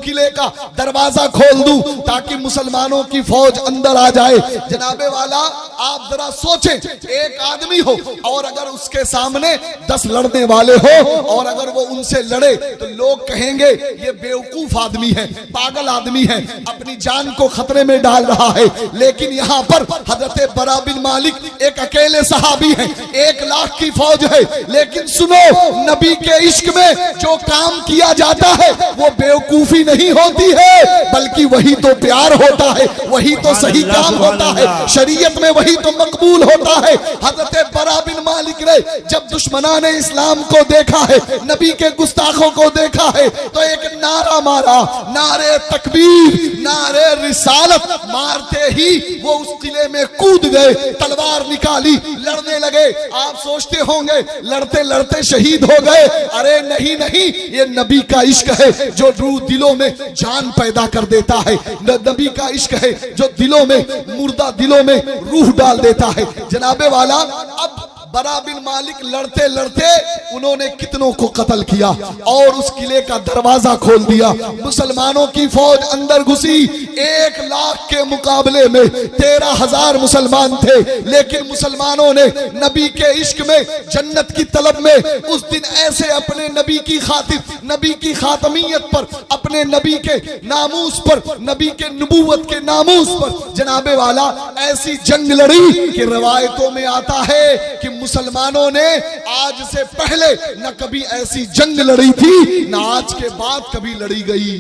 किले का दरवाजा खोल दूं, ताकि मुसलमानों की फौज अंदर आ जाए। जनाबे वाला आप जरा सोचें, एक आदमी हो और अगर उसके सामने 10 लड़ने वाले हो, और अगर वो उनसे लड़े तो लोग कहेंगे ये बेवकूफ आदमी है, पागल आदमी है, अपनी जान को खतरे में डाल रहा है। लेकिन यहाँ पर हजरत बरा बिन मालिक एक अकेले सहाबी हैं, 1 लाख की फौज है, लेकिन सुनो, नबी के इश्क में जो काम किया जाता है वो बेवकूफी नहीं होती है, बल्कि वही तो प्यार होता है, वही तो सही काम होता है, शरीयत में वही वही तो मकबूल होता है। हजरत बरा बिन मालिक ने जब दुश्मनाने इस्लाम को देखा है, नबी के गुस्ताखों को देखा है, तो एक नारा मारा, नारे तकबीर, नारे रिसालत। मारते ही वो उस किले में कूद गए, तलवार निकाली, लड़ने लगे। आप सोचते होंगे लड़ते लड़ते शहीद हो गए। अरे नहीं नहीं, ये नबी का इश्क है जो रूह दिलों में जान पैदा कर देता है। नबी का इश्क है जो दिलों में, मुर्दा दिलों में रूह डाल देता है। जनाबे वाला, अब बरा बिन मालिक लड़ते लड़ते उन्होंने कितनों को कत्ल किया और उस किले का दरवाजा खोल दिया। मुसलमानों की फौज अंदर घुसी। 1 लाख के मुकाबले में 13,000 मुसलमान थे, लेकिन मुसलमानों ने नबी के इश्क में, जन्नत की तलब में उस दिन ऐसे अपने नबी की खातिर, नबी की खातमियत पर, अपने नबी के नामूस पर, नबी के नबूवत के नामूस पर जनाबे वाला ऐसी जंग लड़ी कि रवायतों में आता है कि मुसलमानों ने आज से पहले न कभी ऐसी जंग लड़ी थी, न आज के बाद कभी लड़ी गई।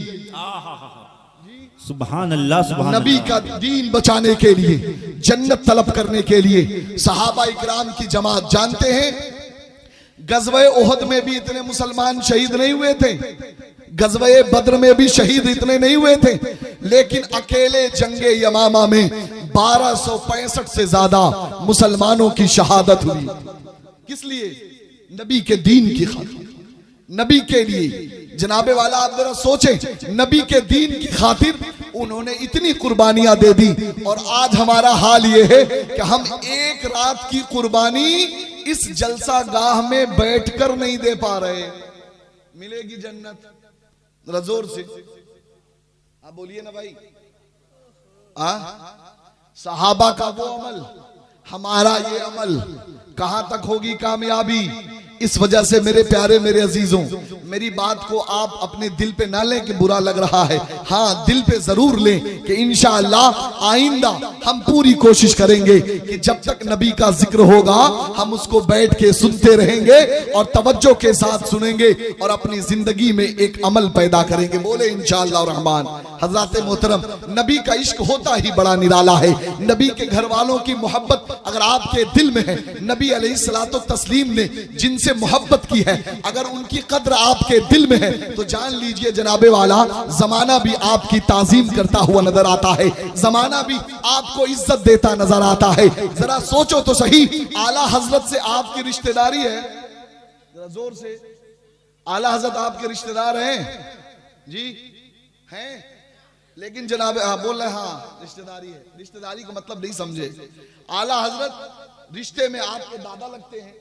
सुभान अल्लाह, सुभान नबी अल्लाह। का दीन बचाने के लिए, जन्नत तलब करने के लिए सहाबा इकराम की जमात। जानते हैं गज़वे उहद में भी इतने मुसलमान शहीद नहीं हुए थे, गज़वे बद्र में भी शहीद इतने नहीं हुए थे, लेकिन अकेले जंगे यमामा में 1265 से ज्यादा मुसलमानों की शहादत हुई। किस लिए? नबी के दीन की खातिर, नबी के लिए। जनाबे वाला आप जरा सोचें, नबी के दीन की खातिर उन्होंने इतनी कुर्बानियां दे दी। और आज हमारा हाल ये है कि हम एक रात की कुर्बानी इस जलसा गाह में बैठकर नहीं दे पा रहे। मिलेगी जन्नत? जरा जोर से आप बोलिए ना भाई। सहाबा का वो अमल, हमारा ये अमल, कहां तक होगी कामयाबी? इस वजह से मेरे प्यारे, मेरे अजीजों, मेरी बात को आप अपने दिल पे ना लें कि बुरा लग रहा है। हाँ, दिल पे जरूर लें कि इंशाअल्लाह आइंदा हम पूरी कोशिश करेंगे कि जब तक नबी का जिक्र होगा हम उसको बैठ के सुनते रहेंगे और तवज्जो के साथ सुनेंगे और अपनी जिंदगी में एक अमल पैदा करेंगे। बोले इंशाअल्लाह रहमान। हज़रात मोहतरम, नबी का इश्क होता ही बड़ा निराला है। नबी के घर वालों की मोहब्बत अगर आपके दिल में है, नबी अलैहिस्सलातो तस्लीम ने जिनसे मोहब्बत की है, अगर उनकी कद्र आपके दिल में है, तो जान लीजिए जनाबे वाला, जमाना भी आपकी ताजीम करता हुआ नजर आता है, जमाना भी आपको इज्जत देता नजर आता है। जरा सोचो तो सही, आला हजरत से आपकी रिश्तेदारी है? जरा जोर से, आला हजरत आपके रिश्तेदार हैं? जी हैं, लेकिन जनाब बोल रहे हाँ रिश्तेदारी है। रिश्तेदारी का मतलब नहीं समझे। आला हजरत रिश्ते में आपके दादा लगते हैं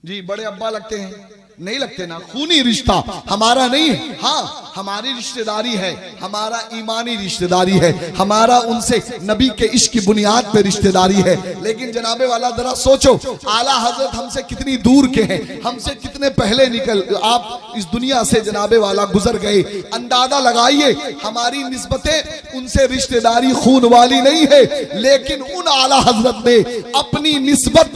जी, बड़े अब्बा लगते हैं? नहीं लगते ना, खूनी रिश्ता हमारा नहीं है। हाँ, हमारी रिश्तेदारी है, हमारा ईमानी रिश्तेदारी है, हमारा उनसे नबी के इश्क की बुनियाद पे रिश्तेदारी है। लेकिन जनाबे वाला जरा सोचो, आला हजरत हमसे कितनी दूर के हैं, हमसे कितने पहले निकल आप इस दुनिया से जनाबे वाला गुजर गए। अंदाजा लगाइए, हमारी निस्बतें उनसे रिश्तेदारी खून वाली नहीं है, लेकिन उन आला हजरत ने अपनी निस्बत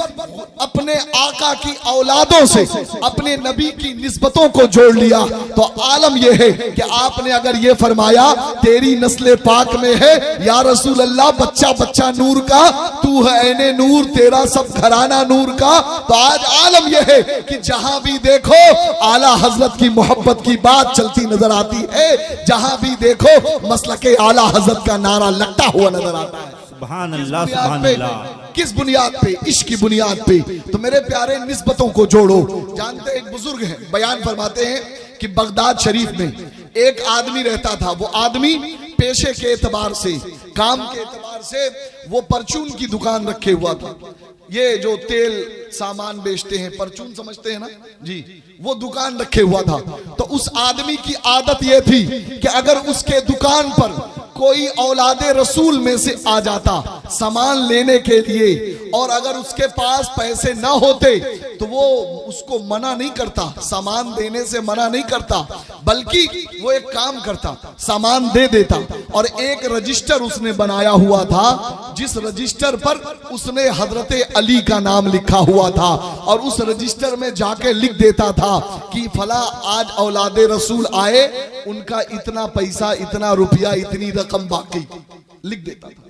अपने आका की औलादों से, अपने नबी की निस्बतों को जोड़ लिया। तो आलम यह है कि आपने अगर ये फरमाया तेरी नस्ल पाक में है या रसूल अल्लाह बच्चा बच्चा नूर का, तू है ऐने नूर, तेरा सब घराना नूर का, तो आज आलम यह है कि जहां भी देखो आला हजरत की मोहब्बत की बात चलती नजर आती है, जहां भी देखो मसलके आला हजरत का नारा लगता हुआ नजर आता है। सुभान अल्लाह, सुभान अल्लाह। किस बुनियाद पे? इश्क की बुनियाद पे। तो मेरे प्यारे, निस्बतों को जोड़ो। जानते एक बुजुर्ग हैं, बयान फरमाते हैं कि बगदाद शरीफ में एक आदमी रहता था। वो आदमी पेशे के एतबार से, काम के एतबार से वो परचून की दुकान रखे हुआ था। ये जो तेल सामान बेचते हैं, परचून समझते हैं ना जी, वो दुकान रखे हुआ था। तो उस आदमी की आदत ये थी कि अगर उसके दुकान पर कोई औलादे रसूल में से आ जाता सामान लेने के लिए, और अगर उसके पास पैसे ना होते तो वो उसको मना नहीं करता, सामान देने से मना नहीं करता, बल्कि वो एक काम करता, सामान दे देता। और एक रजिस्टर उसने बनाया हुआ था, जिस रजिस्टर पर उसने हजरत अली का नाम लिखा हुआ था, और उस रजिस्टर में जाके लिख देता था कि फला आज औलादे रसूल आए, उनका इतना पैसा, इतना रुपया, इतनी रकम बाकी लिख देता था।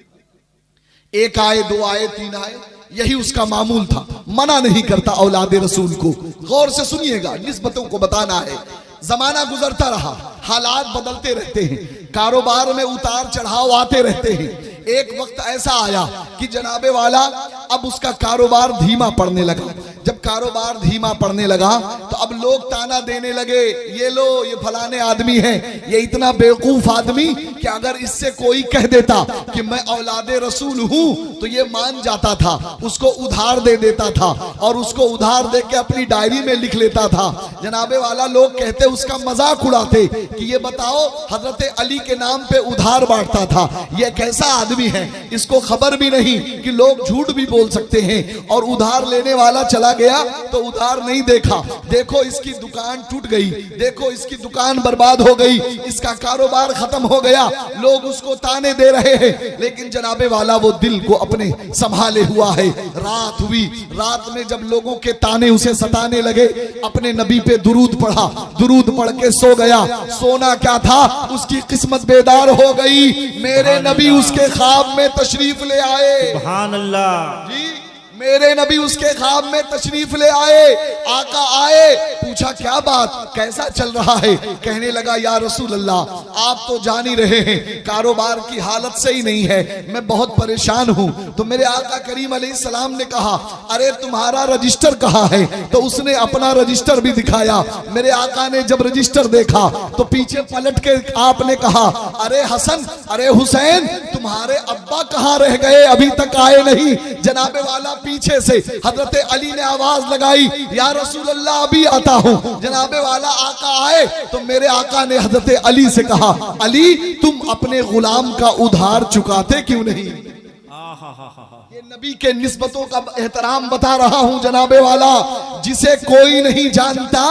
एक आए, दो आए, तीन आए, यही उसका मामूल था। मना नहीं करता औलाद रसूल को। गौर से सुनिएगा, निस्बतों को बताना है। जमाना गुजरता रहा, हालात बदलते रहते हैं, कारोबार में उतार चढ़ाव आते रहते हैं। एक वक्त ऐसा आया कि जनाबे वाला अब उसका कारोबार धीमा पड़ने लगा। जब कारोबार धीमा पड़ने लगा तो अब लोग ताना देने लगे, ये लो, ये फलाने आदमी है, ये इतना बेवकूफ आदमी कि अगर इससे कोई कह देता कि मैं औलादे रसूल हूं तो ये मान जाता था, उसको उधार दे देता था और उसको उधार दे के अपनी डायरी में लिख लेता था। जनाबे वाला लोग कहते, उसका मजाक उड़ाते कि ये बताओ हजरत अली के नाम पे उधार बांटता था, ये कैसा आदमी है, इसको खबर भी नहीं कि लोग झूठ भी बोल सकते हैं। और उधार लेने वाला चला गया तो उधार नहीं देखा, देखो इसकी दुकान टूट गई, देखो इसकी दुकान बर्बाद हो गई, इसका कारोबार खत्म हो गया, लोग उसको ताने दे रहे हैं। लेकिन जनाबे वाला वो दिल को अपने संभाले हुआ है। रात हुई, रात में जब लोगों के ताने उसे सताने लगे, अपने नबी पे दुरूद पढ़ा, दुरूद पढ़ के सो गया। सोना क्या था, उसकी किस्मत बेदार हो गई। मेरे नबी उसके ख्वाब में तशरीफ ले आए। सुभान अल्लाह जी, मेरे नबी उसके ख्वाब में तशरीफ ले आए। आका आए, पूछा क्या बात, कैसा चल रहा है। कहने लगा, या रसूल अल्लाह, आप तो जान ही रहे हैं कारोबार की हालत सही नहीं है, मैं बहुत परेशान हूं। तो मेरे आका करीम अलैहिस्सलाम ने कहा, अरे तुम्हारा रजिस्टर कहाँ है। तो उसने अपना रजिस्टर भी दिखाया। मेरे आका ने जब रजिस्टर देखा तो पीछे पलट के आपने कहा, अरे हसन, अरे हुसैन, तुम्हारे अब्बा कहाँ रह गए, अभी तक आए नहीं। जनाबे वाला पीछे से हजरत अली ने आवाज लगाई, या रसूल अल्लाह, अभी आता हूं। जनाबे वाला आका आए तो मेरे आका ने हजरत अली से कहा, अली तुम अपने गुलाम का उधार चुकाते क्यों नहीं। ये नबी के निस्बतों का एहतराम बता रहा हूं जनाबे वाला। जिसे कोई नहीं जानता,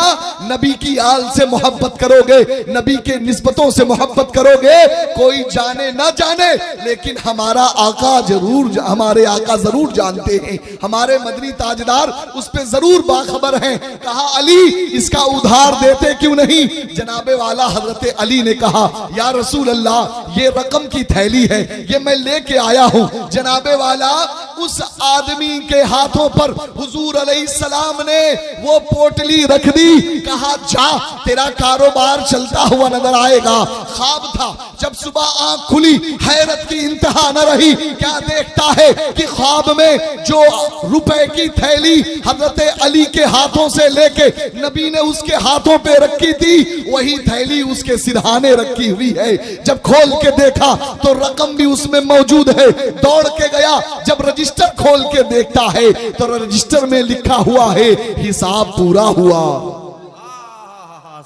नबी की आल से मोहब्बत करोगे, नबी के निस्बतों से मोहब्बत करोगे। कोई जाने ना जाने, लेकिन हमारा आका जरूर, हमारे आका जरूर जानते हैं। हमारे मदनी ताजदार उस पे जरूर बाखबर हैं। कहा, अली इसका उधार देते क्यों नहीं। जनाबे वाला हजरत अली ने कहा, या रसूल अल्लाह, ये रकम की थैली है, ये मैं लेके आया हूं। जनाबे वाला उस आदमी के हाथों पर हुजूर अलैहिस्सलाम ने वो पोटली रख दी। कहा, जा, तेरा कारोबार चलता हुआ नजर आएगा। ख्वाब था, जब सुबह आंख खुली हैरत की इंतहा न रही। क्या देखता है कि ख्वाब में जो रुपए की थैली हजरत अली के हाथों से लेके नबी ने उसके हाथों पे रखी थी, वही थैली उसके सिरहाने रखी हुई है। जब खोल के देखा तो रकम भी उसमें मौजूद है। दौड़ के गया, जब रजिस्टर खोल के देखता है तो रजिस्टर में लिखा हुआ है, हिसाब पूरा हुआ।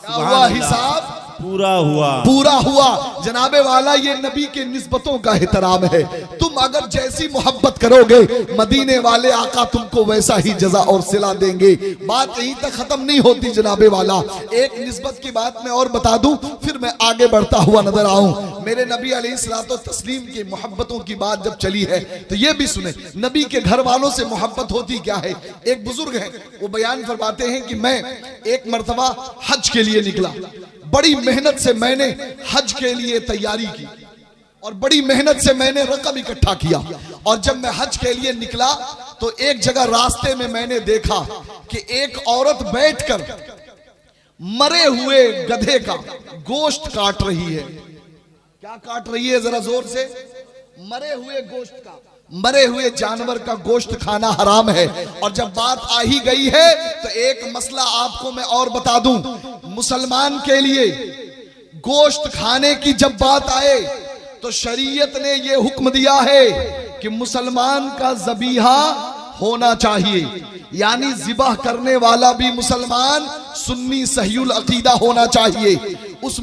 क्या हुआ, हिसाब पूरा हुआ, पूरा हुआ। जनाबे वाला, ये नबी के निस्बतों का एहतराम है। तुम अगर जैसी मोहब्बत करोगे, मदीने वाले आका तुमको वैसा ही जजा और सिला देंगे। बात यहीं तक खत्म नहीं होती जनाबे वाला। एक निस्बत की बात मैं और बता दूं, फिर मैं आगे बढ़ता हुआ नजर आऊं। मेरे नबी अलैहिस्सलातो तस्लीम की मोहब्बतों की बात जब चली है तो ये भी सुने, नबी के घर वालों से मोहब्बत होती क्या है। एक बुजुर्ग है, वो बयान फरमाते हैं कि मैं एक मर्तबा हज के लिए निकला। बड़ी मेहनत से मैंने हज के लिए तैयारी की और बड़ी मेहनत से मैंने रकम इकट्ठा किया। और जब मैं हज के लिए निकला तो एक जगह रास्ते में मैंने देखा कि एक औरत बैठकर मरे हुए गधे का गोश्त काट रही है। क्या काट रही है, जरा जोर से। मरे हुए गोश्त का, मरे हुए जानवर का गोश्त खाना हराम है। और जब बात आ ही गई है तो एक मसला आपको मैं और बता दूं, मुसलमान के लिए गोश्त खाने की जब बात आए तो शरीयत ने यह हुक्म दिया है कि मुसलमान का ज़बीहा होना चाहिए, यानी ज़िबाह करने वाला भी मुसलमान सुन्नी सहीउल अकीदा होना चाहिए। उस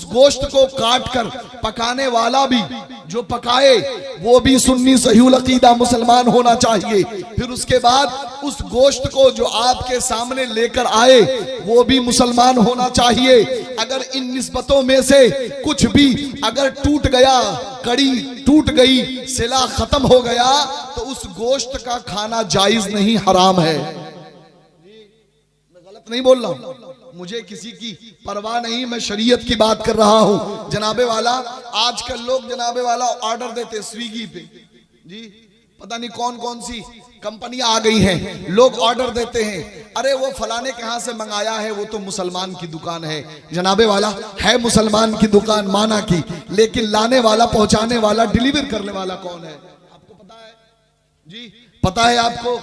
गोश्त को काट कर पकाने वाला भी जो पकाए वो भी सुन्नी सहीउल अकीदा मुसलमान होना चाहिए। फिर उसके बाद उस गोश्त को जो आपके सामने लेकर आए वो भी मुसलमान होना चाहिए। अगर इन निस्बतों में से कुछ भी अगर टूट गया, कड़ी टूट गई, सिला खत्म हो गया, तो उस गोश्त का खाना जायज नहीं, हराम है। मैं गलत नहीं बोल रहा हूं, मुझे किसी की परवाह नहीं, मैं शरीयत की बात कर रहा हूं। जनाबे वाला, आजकल लोग जनाबे वाला ऑर्डर देते स्विगी पे, जी पता नहीं कौन कौन सी कंपनियां आ गई हैं, लोग ऑर्डर देते हैं, अरे वो फलाने के यहाँ से मंगाया है, वो तो मुसलमान की दुकान है। जनाबे वाला है मुसलमान की दुकान माना की, लेकिन लाने वाला, पहुंचाने वाला, डिलीवर करने वाला कौन है? आपको पता है जी? पता है आपको?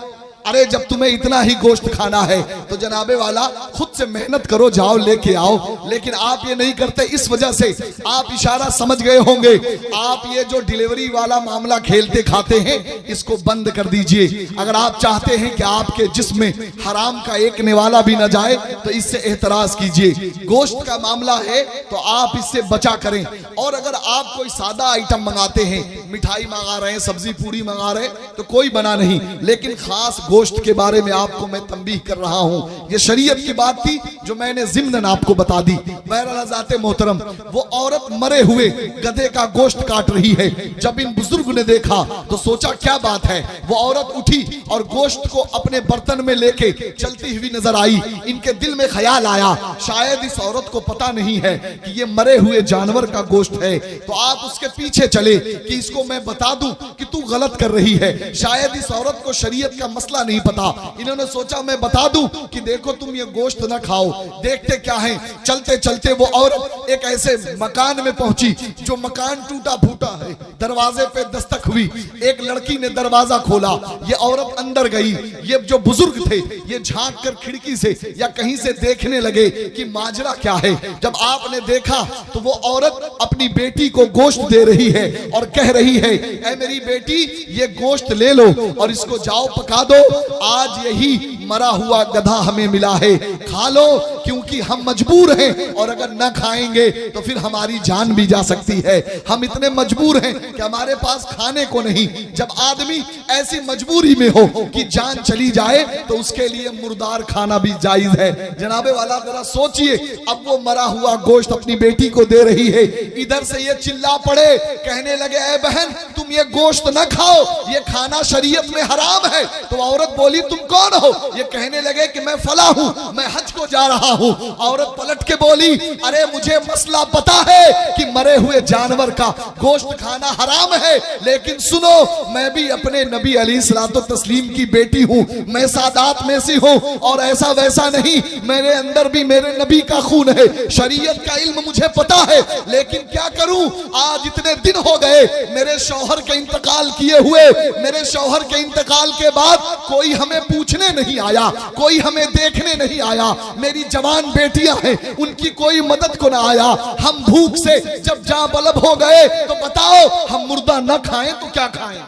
अरे जब तुम्हें इतना ही गोश्त खाना है तो जनाबे वाला खुद से मेहनत करो, जाओ लेके आओ। लेकिन आप ये नहीं करते, इस वजह से आप इशारा समझ गए होंगे। आप ये जो डिलीवरी वाला मामला खेलते खाते हैं, इसको बंद कर दीजिए। अगर आप चाहते हैं कि आपके जिस्म में हराम का एक निवाला भी न जाए तो इससे एहतराज कीजिए। गोश्त का मामला है तो आप इससे बचा करें। और अगर आप कोई सादा आइटम मंगाते हैं, मिठाई मंगा रहे हैं, सब्जी पूड़ी मंगा रहे हैं, तो कोई बना नहीं, लेकिन खास गोश्त के बारे में आपको मैं तंबीह कर रहा हूं। ये शरीयत की बात थी जो मैंने ज़िम्नन आपको बता दी। बहरहाल ज़ाते मोहतरम, वो औरत मरे हुए गधे का गोश्त काट रही है। जब इन बुजुर्ग ने देखा तो सोचा क्या बात है। वो औरत उठी और गोश्त को अपने बर्तन में लेके चलती हुई नजर आई। इनके दिल में ख्याल आया, शायद इस औरत को पता नहीं है कि ये मरे हुए जानवर का गोश्त है। तो आप उसके पीछे चले कि इसको मैं बता दूं कि तू गलत कर रही है। शायद इस औरत को शरीयत का मसला नहीं पता। इन्होंने सोचा मैं बता दूं कि देखो तुम ये गोश्त ना खाओ। देखते क्या है, चलते चलते वो औरत एक ऐसे मकान में पहुंची जो मकान टूटा फूटा है। दरवाजे पे दस्तक हुई, एक लड़की ने दरवाजा खोला, ये औरत अंदर गई। ये जो बुजुर्ग थे ये झांक कर खिड़की से या कहीं से देखने लगे कि माजरा क्या है। जब आपने देखा तो वो औरत अपनी बेटी को गोश्त दे रही है और कह रही है, ऐ मेरी बेटी ये गोश्त ले लो और इसको जाओ पका दो। आज यही मरा हुआ गधा हमें मिला है, खा लो, क्योंकि हम मजबूर हैं और अगर न खाएंगे तो फिर हमारी जान भी जा सकती है। हम इतने मजबूर हैं कि हमारे पास खाने को नहीं। जब आदमी ऐसी मजबूरी में हो कि जान चली जाए तो उसके लिए मुर्दार खाना भी जायज है। जनाबे वाला जरा सोचिए, अब वो मरा हुआ गोश्त अपनी बेटी को दे रही है। इधर से ये चिल्ला पड़े, कहने लगे, ऐ बहन तुम ये गोश्त न खाओ, ये खाना शरीयत में हराम है। तो औरत बोली, तुम कौन हो? ये कहने लगे कि मैं फला हूं, मैं हज को जा रहा हूं। औरत पलट के बोली, अरे मुझे मसला पता है कि मरे हुए जानवर का गोश्त खाना हराम है, लेकिन सुनो, मैं भी अपने नबी अलैहिस्सलातो तस्लीम की बेटी हूं, मैं सादात में से हूं और ऐसा वैसा नहीं, मेरे अंदर भी मेरे नबी का खून है, शरीयत का इल्म मुझे पता है। लेकिन क्या करूं, आज इतने दिन हो गए मेरे शौहर के इंतकाल किए हुए, मेरे शौहर के इंतकाल के बाद कोई हमें पूछने नहीं आया, कोई हमें देखने नहीं आया। मेरी जवान बेटियां हैं, उनकी कोई मदद को ना आया। हम भूख से जब जां बलब हो गए तो बताओ हम मुर्दा न खाएं तो क्या खाएं?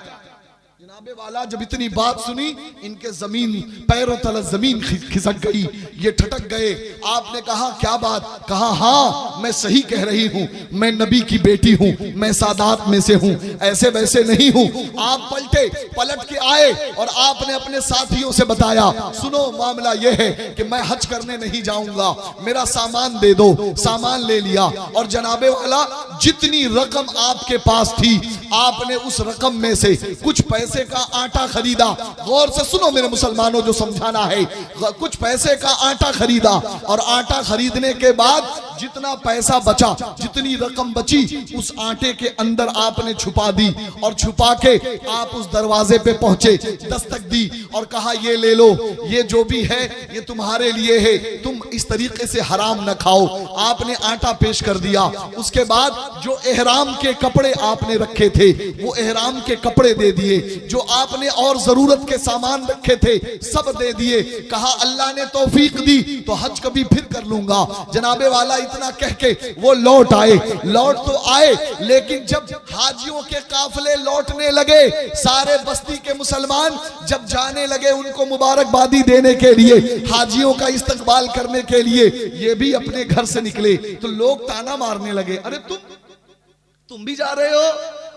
जनाबे वाला जब इतनी बात सुनी, इनके जमीन पैरों तले जमीन खिसक गई, ये ठटक गए। आपने कहा क्या बात? कहा हाँ मैं सही कह रही हूँ, मैं नबी की बेटी हूँ, मैं सादात में से हूँ, ऐसे वैसे नहीं हूँ। आप पलट के आए और आपने अपने साथियों से बताया, सुनो मामला ये है कि मैं हज करने नहीं जाऊंगा, मेरा सामान दे दो। सामान ले लिया और जनाबे वाला जितनी रकम आपके पास थी, आपने उस रकम में से कुछ पैसे का आटा खरीदा। गौर से सुनो मेरे मुसलमानों, जो समझाना है, कुछ पैसे का आटा खरीदा और आटा खरीदने के बाद जितना पैसा बचा, जितनी रकम बची, उस आटे के अंदर आपने छुपा दी और छुपा के आप उस दरवाजे पे पहुंचे, दस्तक दी और कहा ये ले लो, ये जो भी है ये तुम्हारे लिए है, तुम इस तरीके से हराम न खाओ। आपने आटा पेश कर दिया। उसके बाद जो एहराम के कपड़े आपने रखे थे वो एहराम के कपड़े दे दिए, जो आपने और जरूरत के सामान रखे थे सब दे दिए। कहा अल्लाह ने तौफीक दी तो हज कभी फिर कर लूंगा। जनाबे वाला इतना कह के वो लौट आए। लौट तो आए, लेकिन जब हाजियों के काफिले लौटने लगे, सारे बस्ती के मुसलमान जब जाने लगे उनको मुबारकबादी देने के लिए, हाजियों का इस्तकबाल करने के लिए, ये भी अपने घर से निकले तो लोग ताना मारने लगे, अरे तुम भी जा रहे हो?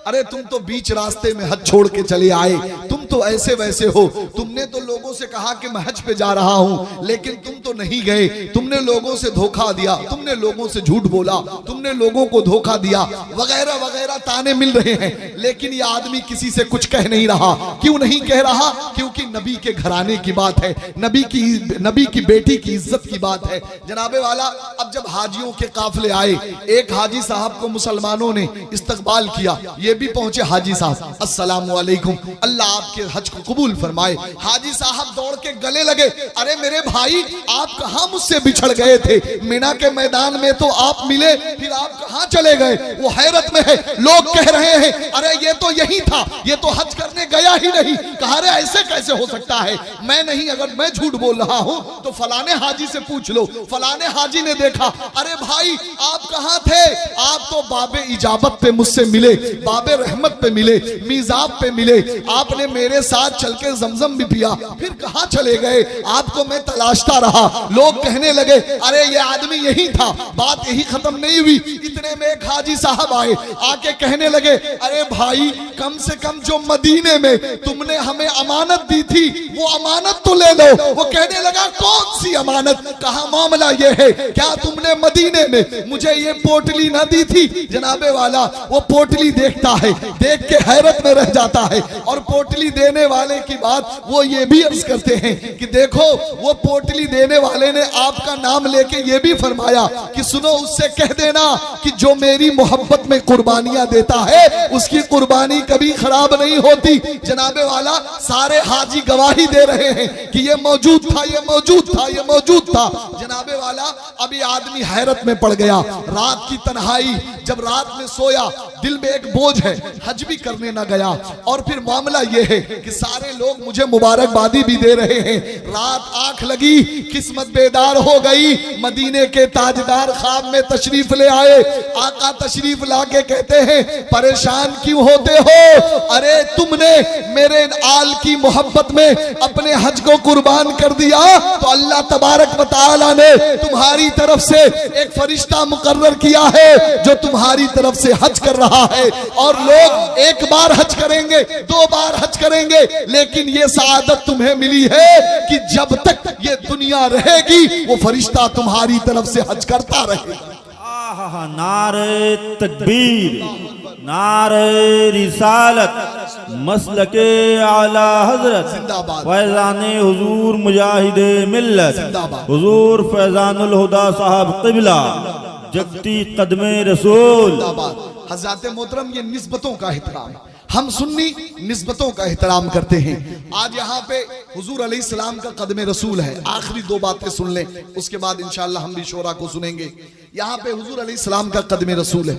अरे तुम तो बीच रास्ते में हज छोड़ के चले आए, तुम तो ऐसे वैसे हो। तुमने तो लोगों से कहा कि मैं हज पे जा रहा हूं, लेकिन तुम तो नहीं गए, तुमने लोगों से धोखा दिया, तुमने लोगों से झूठ बोला, तुमने लोगों को धोखा दिया, वगैरह वगैरह ताने मिल रहे हैं। लेकिन ये आदमी किसी से कुछ कह नहीं रहा। क्यों नहीं कह रहा? क्योंकि नबी के घराने की बात है, नबी की बेटी की इज्जत की बात है। जनाबे वाला, अब जब हाजियों के काफिले आए, एक हाजी साहब को मुसलमानों ने इस्तकबाल किया, ये भी पहुंचे हाजी साहब, अस्सलाम वालेकुम, अल्लाह आपके हज को कबूल फरमाए। हाजी साहब दौड़ के गले लगे, अरे मेरे भाई, आप कहां मुझसे बिछड़ गए थे? मीना के मैदान में तो आप मिले, फिर आप कहां चले गए? वो हैरत में है, लोग कह रहे हैं अरे ये तो यही था, ये तो हज करने गया ही नहीं। कहा अरे ऐसे कैसे हो सकता है? मैं नहीं, अगर मैं झूठ बोल रहा हूं तो फलाने हाजी से पूछ लो। फलाने हाजी ने देखा, अरे भाई आप कहां थे? आप तो बाबे इजाबत पे मुझसे मिले, बाबे रहमत पे मिले, मीजाब पे मिले, आपने मेरे साथ चल के जमजम भी पिया, फिर कहां चले गए? आपको मैं तलाशता रहा। लोग कहने लगे अरे ये आदमी यही था। बात यही खत्म नहीं हुई, इतने में एक हाजी साहब आए, आके कहने लगे अरे भाई, कम से कम जो मदीने में तुमने हमें अमानत दी थी वो अमानत तो ले लो। वो कहने लगा कौन सी अमानत? कहा मामला ये है, क्या तुमने मदीने में मुझे ये पोटली ना दी थी? जनाबे वाला, वो पोटली देखता है, देख के हैरत में रह जाता है। और पोटली देने वाले की बात वो ये भी अर्ज करते हैं कि देखो, वो पोटली देने वाले ने आपका नाम लेके ये भी फरमाया कि सुनो, उससे कह देना कि जो मेरी मोहब्बत में कुर्बानियां देता है उसकी कुर्बानी कभी खराब नहीं होती। जनाबे वाला, सारे हाजी गवाही दे रहे हैं कि ये मौजूद था, ये मौजूद था, ये मौजूद था। जनाबे वाला, अभी आदमी हैरत में पड़ गया। रात की तन्हाई, जब रात में सोया, दिल में एक बोझ है, हज भी करने ना गया। और फिर मामला ये है कि सारे लोग मुझे मुबारकबादी भी दे रहे हैं। रात आंख लगी, किस्मत बेदार हो गई, मदीने के ताजदार ख्वाब में तशरीफ ले आए। आका तशरीफ लाके कहते हैं परेशान क्यों होते हो? अरे तुमने मेरे आल की मोहब्बत में अपने हज को कुर्बान कर दिया तो अल्लाह तबारक व तआला ने तुम्हारी तरफ से एक फरिश्ता मुकर्रर किया है जो तुम्हारी तरफ से हज कर रहा है। और लोग एक बार हज करेंगे, 2 बार हज करेंगे, लेकिन ये सआदत तुम्हें मिली है कि जब तक ये दुनिया रहेगी वो फरिश्ता तुम्हारी तरफ से हज करता रहेगा। नारे तकबीर, नारे रिसालत, मसलके आला हजरत, जिंदाबाद, फैजान हुजूर मुजाहिद मिल्लत, जिंदाबाद, हुजूर फैजानुल हुदा साहब क़िबला, जगती कदमे रसूल। हज़रात मोहतरम, ये निस्बतों का एहतराम, हम सुन्नी निस्बतों का एहतराम करते हैं। आज यहाँ पे हुजूर अलैहिस्सलाम का कदमे रसूल है। आखिरी 2 बातें सुन लें, उसके बाद इंशाअल्लाह हम भी शोरा को सुनेंगे। यहाँ पे हुजूर अलैहिस्सलाम का कदमे रसूल है।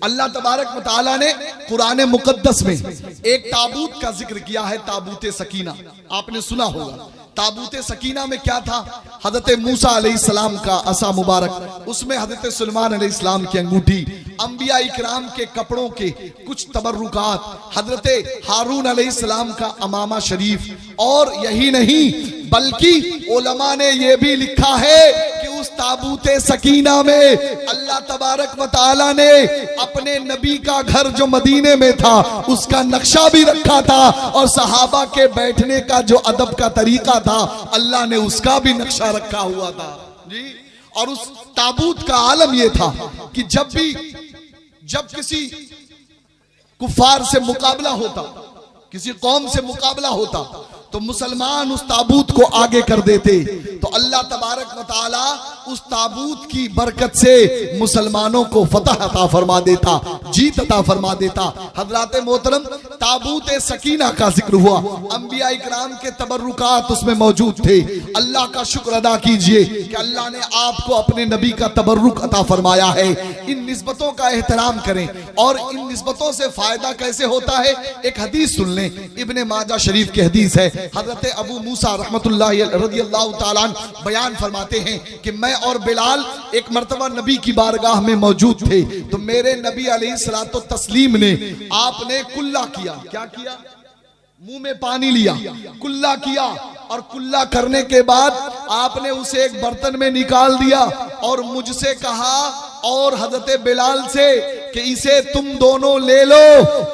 अल्लाह तबारक व तआला ने कुरान मुकद्दस में एक ताबूत का जिक्र किया है, ताबूत सकीना। आपने सुना होगा। ताबूत सकीना में क्या था? हजरत मूसा अलैहिस्सलाम का असा मुबारक, उसमें हजरत सुलेमान अलैहिस्सलाम की अंगूठी, अंबिया इकराम के कपड़ों के कुछ तबर्रुकात, हजरत हारून अलैहिस्सलाम का अमामा शरीफ। और यही नहीं बल्कि उलमा ने यह भी लिखा है कि उस ताबूत सकीना में अल्लाह तबारक व तआला ने अपने नबी का घर जो मदीने में था उसका नक्शा भी रखा था, और सहाबा के बैठने का जो अदब का तरीका था अल्लाह ने उसका भी नक्शा रखा हुआ था जी। और उस ताबूत का आलम यह था कि जब किसी कुफार से मुकाबला होता, किसी कौम से मुकाबला होता, तो मुसलमान उस ताबूत को आगे कर देते तो अल्लाह तबारक व तआला उस ताबूत की बरकत से मुसलमानों को फतह अता फरमा देता, जीत अता फरमा देता। हजरात मोहतरम, ताबूत सकीना का जिक्र हुआ, अंबिया इकराम के तबर्रुकात उसमें मौजूद थे। अल्लाह का शुक्र अदा कीजिए कि अल्लाह ने आपको अपने नबी का तबर्रुक अता फरमाया है। इन निस्बतों का एहतराम करें। और इन निस्बतों से फायदा कैसे होता है? एक हदीस सुन लें, इब्ने माजा शरीफ की हदीस है। हजरत अबू मूसा रहमतुल्लाहि रज़ियल्लाहु ताला अन्हु बयान फरमाते हैं कि मैं और बिलाल एक मर्तबा नबी की बारगाह में मौजूद थे, तो मेरे नबी अलैहिस्सलातु तस्लीम ने, आपने कुल्ला किया। क्या किया? मुंह में पानी लिया, कुल्ला किया, और कुल्ला करने के बाद आपने उसे एक बर्तन में निकाल दिया और मुझसे कहा और हजरत बिलाल से कि इसे तुम दोनों ले लो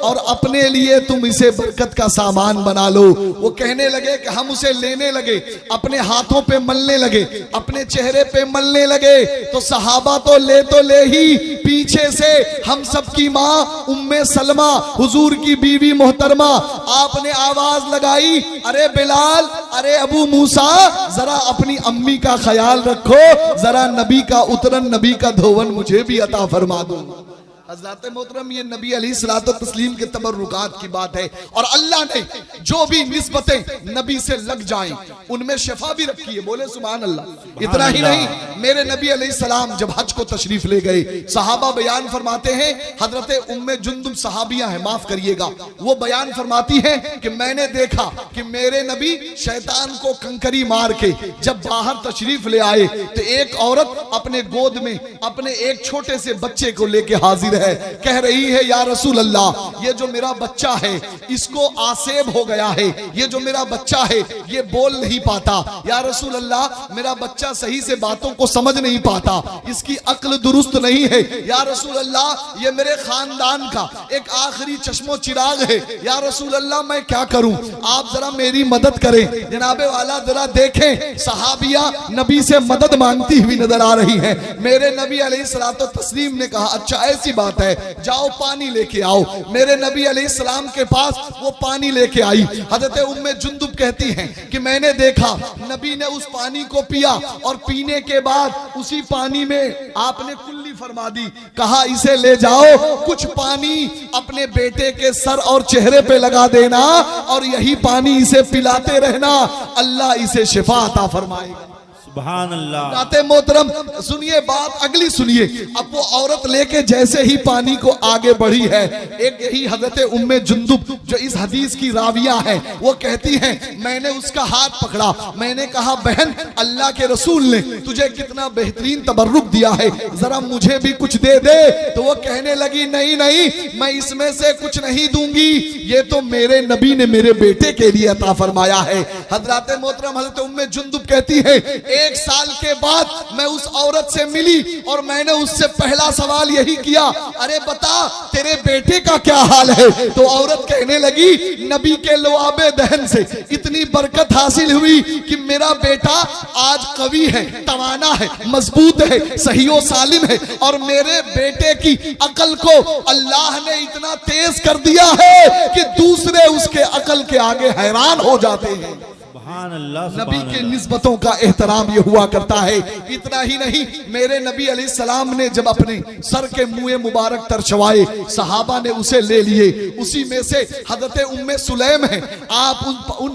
और अपने लिए तुम इसे बरकत का सामान बना लो। वो कहने लगे कि हम उसे लेने लगे, अपने हाथों पे मलने लगे, अपने चेहरे पे मलने लगे। तो सहाबा तो ले ही, पीछे से हम सब की माँ उम्मे सलमा हुजूर की बीवी मोहतरमा, आपने आवाज लगाई, अरे बिलाल, अरे अबू मूसा, जरा अपनी अम्मी का ख्याल रखो, जरा नबी का उतरन, नबी का धोवन मुझे भी अता फरमा दो। हज़रत मोहतरम, ये नबी अलैहिस्सलातु तस्लीम के तबर्रुकात की बात है। और अल्लाह ने जो भी निस्बतें नबी से लग जाएं उनमें शिफा भी रखी है। बोले सुभान अल्लाह। इतना ही नहीं, मेरे नबी अलैहिस्सलाम जब हज को तशरीफ ले गए, सहाबा बयान फरमाते हैं, हजरत उम्मे जुंदुब सहाबियां हैं, माफ करिएगा, वो बयान फरमाती हैं कि मैंने देखा कि मेरे नबी शैतान को कंकरी मार के जब बाहर तशरीफ ले आए तो एक औरत अपने गोद में अपने एक छोटे से बच्चे को लेके हाजिर है, कह रही है, या रसूल अल्लाह, ये जो मेरा बच्चा है इसको आसेब हो गया है, ये जो मेरा बच्चा है ये बोल नहीं पाता, या रसूल अल्लाह मेरा बच्चा सही से बातों को समझ नहीं पाता, इसकी अक्ल दुरुस्त नहीं है, या रसूल अल्लाह ये मेरे खानदान का एक आखिरी चश्मो चिराग है, या रसूल अल्लाह मैं क्या करूं, आप जरा मेरी मदद करें। जनाबे वाला जरा देखें, सहाबिया नबी से मदद मांगती हुई नजर आ रही है। मेरे नबी अलैहिस्सलातु तस्लीम ने कहा, अच्छा ऐसी बात है, जाओ पानी लेके आओ। मेरे नबी अलैहिस्सलाम के पास वो पानी लेके आई। हजरत उम्मे जुंदुब कहती हैं कि मैंने देखा नबी ने उस पानी को पिया और पीने के बाद उसी पानी में आपने कुल्ली फरमा दी, कहा इसे ले जाओ, कुछ पानी अपने बेटे के सर और चेहरे पे लगा देना और यही पानी इसे पिलाते रहना, अल्लाह इसे शिफा अता फरमाएगा। सुभान अल्लाह। जाते मोहतरम, सुनिए बात अगली सुनिए। अब वो औरत लेके जैसे ही पानी को आगे बढ़ी है, एक यही हजरत उम्मे जुंदुब जो इस हदीस की राविया है, वो कहती हैं, मैंने उसका हाथ पकड़ा, मैंने कहा, बहन, अल्लाह के रसूल ने तुझे कितना बेहतरीन तबर्रुक दिया है, जरा मुझे भी कुछ दे दे। तो वो कहने लगी, नहीं नहीं, मैं इसमें से कुछ नहीं दूंगी, ये तो मेरे नबी ने मेरे बेटे के लिए अता फरमाया है। हजरत मोहतरम हजरत उम्मे जुंदुब कहती है, एक साल के बाद मैं उस औरत से मिली और मैंने उससे पहला सवाल यही किया, अरे बता तेरे बेटे का क्या हाल है। तो औरत कहने लगी, नबी के लुआबे दहन से इतनी बरकत हासिल हुई कि मेरा बेटा आज कवी है, तवाना है, मजबूत है, सही और सालिम है, और मेरे बेटे की अकल को अल्लाह ने इतना तेज कर दिया है कि दूसरे उसके अकल के आगे हैरान हो जाते हैं। नबी के निस्बतों का एहतराम ये हुआ करता है। इतना ही नहीं, मेरे नबी अलैहिस्सलाम ने जब अपने सर के मुँह मुबारक तरछवाए, सहाबा ने उसे ले लिए, उसी में से हजरत उम्मे सुलैम है, आप उन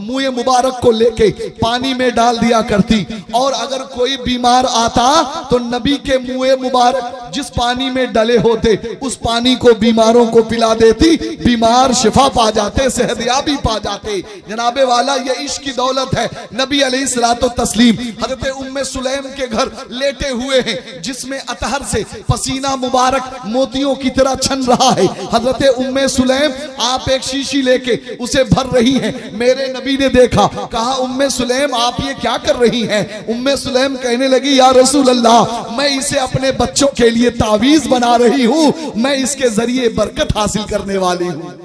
मुँह मुबारक को लेके पानी में डाल दिया करती, और अगर कोई बीमार आता तो नबी के मुँह मुबारक जिस पानी में डले होते उस पानी को बीमारों को पिला देती, बीमार शिफा पा जाते, सेहतयाबी पा जाते। जनाबे वाला ये इश्क की दौलत है। नबी अलैहिस्सलातु तस्लीम हजरत उम्मे सुलैम के घर लेटे हुए हैं, जिसमें अतहर से पसीना मुबारक मोतियों की तरह छन रहा है। हजरत उम्मे सुलैम आप एक शीशी लेके उसे भर रही हैं। मेरे नबी ने देखा, कहा, उम्मे सुलैम आप ये क्या कर रही हैं। उम्मे सुलैम कहने लगी, या रसूल अल्लाह, मैं इसे अपने बच्चों के लिए तावीज बना रही हूँ, मैं इसके जरिए बरकत हासिल करने वाली हूँ।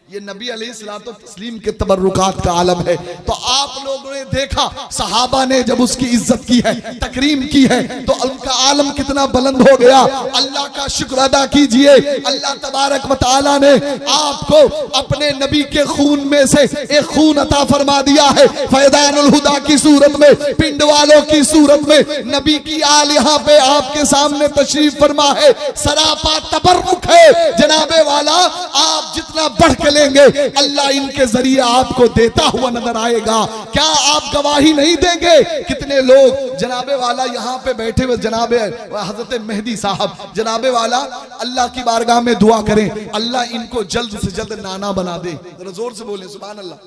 ये नबी अलैहिस्सलातु तस्लीम के तबर्रुकात का आलम है। तो आप लोगों ने देखा, सहाबा ने जब उसकी इज्जत की है, तकरीम की है, तो उनका आलम कितना बुलंद हो गया। अल्लाह का शुक्र अदा कीजिए, अल्लाह तबारक व तआला ने आपको अपने नबी के खून में से एक खून अता फरमा दिया है। फैदानुल हुदा की सूरत में, पिंड वालों की सूरत में नबी की आल यहाँ पे आपके सामने तशरीफ फरमा है। सरापा तबर्रुक है जनाबे वाला, आप जितना बढ़ के अल्लाह इनके जरिए आपको देता हुआ नजर आएगा। क्या आप गवाही नहीं देंगे? कितने लोग जनाबे वाला यहाँ पे बैठे हुए, जनाबे हजरत मेहदी साहब, जनाबे वाला अल्लाह की बारगाह में दुआ करें, अल्लाह इनको जल्द से जल्द नाना बना दे। जोर से बोले सुभान अल्लाह।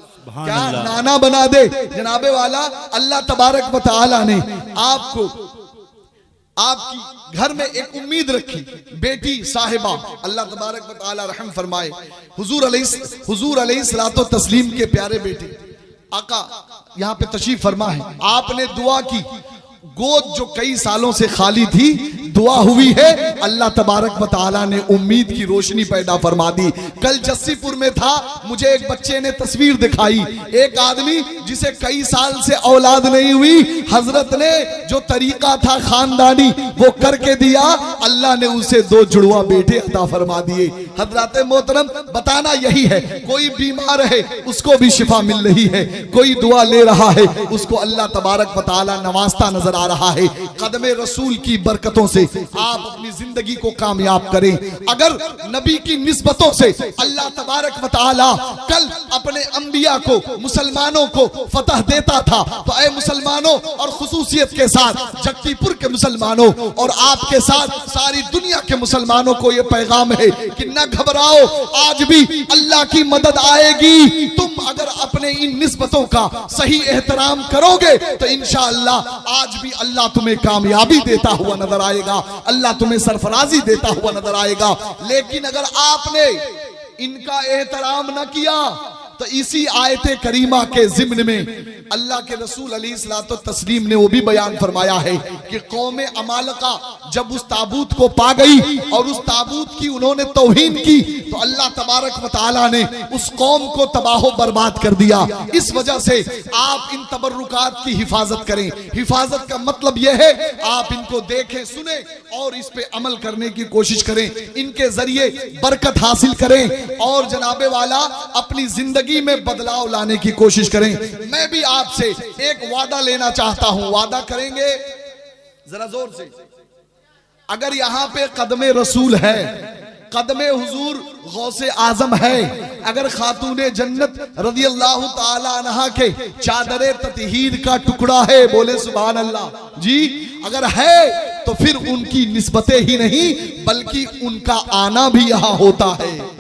क्या नाना बना दे जनाबे वाला। अल्लाह तबारक व तआला ने आपको, आपकी घर में एक उम्मीद रखी, बेटी साहिबा, अल्लाह तबारक व तआला रहम फरमाए। हुजूर अलैहिस्सलातु तस्लीम के प्यारे बेटे आका यहाँ पे तशरीफ फरमा है। आपने दुआ की, गोद जो कई सालों से खाली थी दुआ हुई है, अल्लाह तबारक व तआला ने उम्मीद की रोशनी पैदा फरमा दी। कल जस्सीपुर में था, मुझे एक बच्चे ने तस्वीर दिखाई, एक आदमी जिसे कई साल से औलाद नहीं हुई, हजरत ने जो तरीका था खानदानी वो करके दिया, अल्लाह ने उसे 2 जुड़वा बेटे अता फरमा दिए। हजरत मोहतरम, बताना यही है, कोई बीमार है उसको भी शिफा मिल रही है, कोई दुआ ले रहा है उसको अल्लाह तबारक व तआला नवाजता नजर आ रहा है। कदमे रसूल की बरकतों से आप अपनी जिंदगी को कामयाब करें। अगर नबी की निस्बतों से अल्लाह तबारक व तआला कल अपने अंबिया को, मुसलमानों को फतह देता था, तो ऐ मुसलमानों और खुसूसियत के साथ जगतीपुर के मुसलमानों और आपके साथ सारी दुनिया के मुसलमानों को यह पैगाम है कि न घबराओ, आज भी अल्लाह की मदद आएगी। तुम अगर अपने इन निस्बतों का सही एहतराम करोगे तो इंशाअल्लाह आज भी अल्लाह तुम्हें कामयाबी देता हुआ नजर आएगा, अल्लाह तुम्हें सरफराजी देता हुआ नजर आएगा। लेकिन अगर आपने इनका एहतराम न किया तो इसी आयते करीमा के जिम्न में अल्लाह के रसूल अलैहिस्सलातु तस्लीम ने वो भी बयान फरमाया है कि कौम अमालका जब उस ताबूत को पा गई और उस ताबूत की उन्होंने तौहीन की, तो अल्लाह तबारक व तआला ने उस कौम को तबाह बर्बाद कर दिया। इस वजह से आप इन तबर्रुकात की हिफाजत करें। हिफाजत का मतलब यह है आप इनको देखें, सुने और इस पे अमल करने की कोशिश करें, इनके जरिए बरकत हासिल करें और जनाबे वाला अपनी जिंदगी में बदलाव लाने की कोशिश करें। मैं भी आपसे एक वादा लेना चाहता हूं, वादा करेंगे जरा जोर से। अगर यहां पे कदमे रसूल है, कदमे हुजूर गौसे आजम है, अगर खातूने जन्नत रज़ी अल्लाह ताला अन्हा के चादरे ततहीर का टुकड़ा है, बोले सुभान अल्लाह जी, अगर है तो फिर उनकी निस्बतें ही नहीं बल्कि उनका आना भी यहां होता है।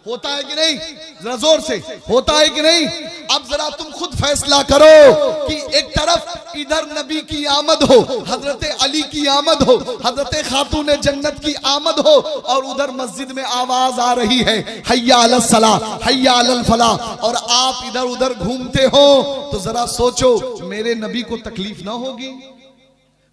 होता है कि नहीं? जरा जोर से, होता है कि नहीं? अब जरा तुम खुद फैसला करो कि एक तरफ इधर नबी की आमद हो, हजरत अली की आमद हो, हजरत खातून जन्नत की आमद हो, और उधर मस्जिद में आवाज आ रही है हय्या अलस सला, हय्या अलल फला, और आप इधर उधर घूमते हो, तो जरा सोचो मेरे नबी को तकलीफ ना होगी,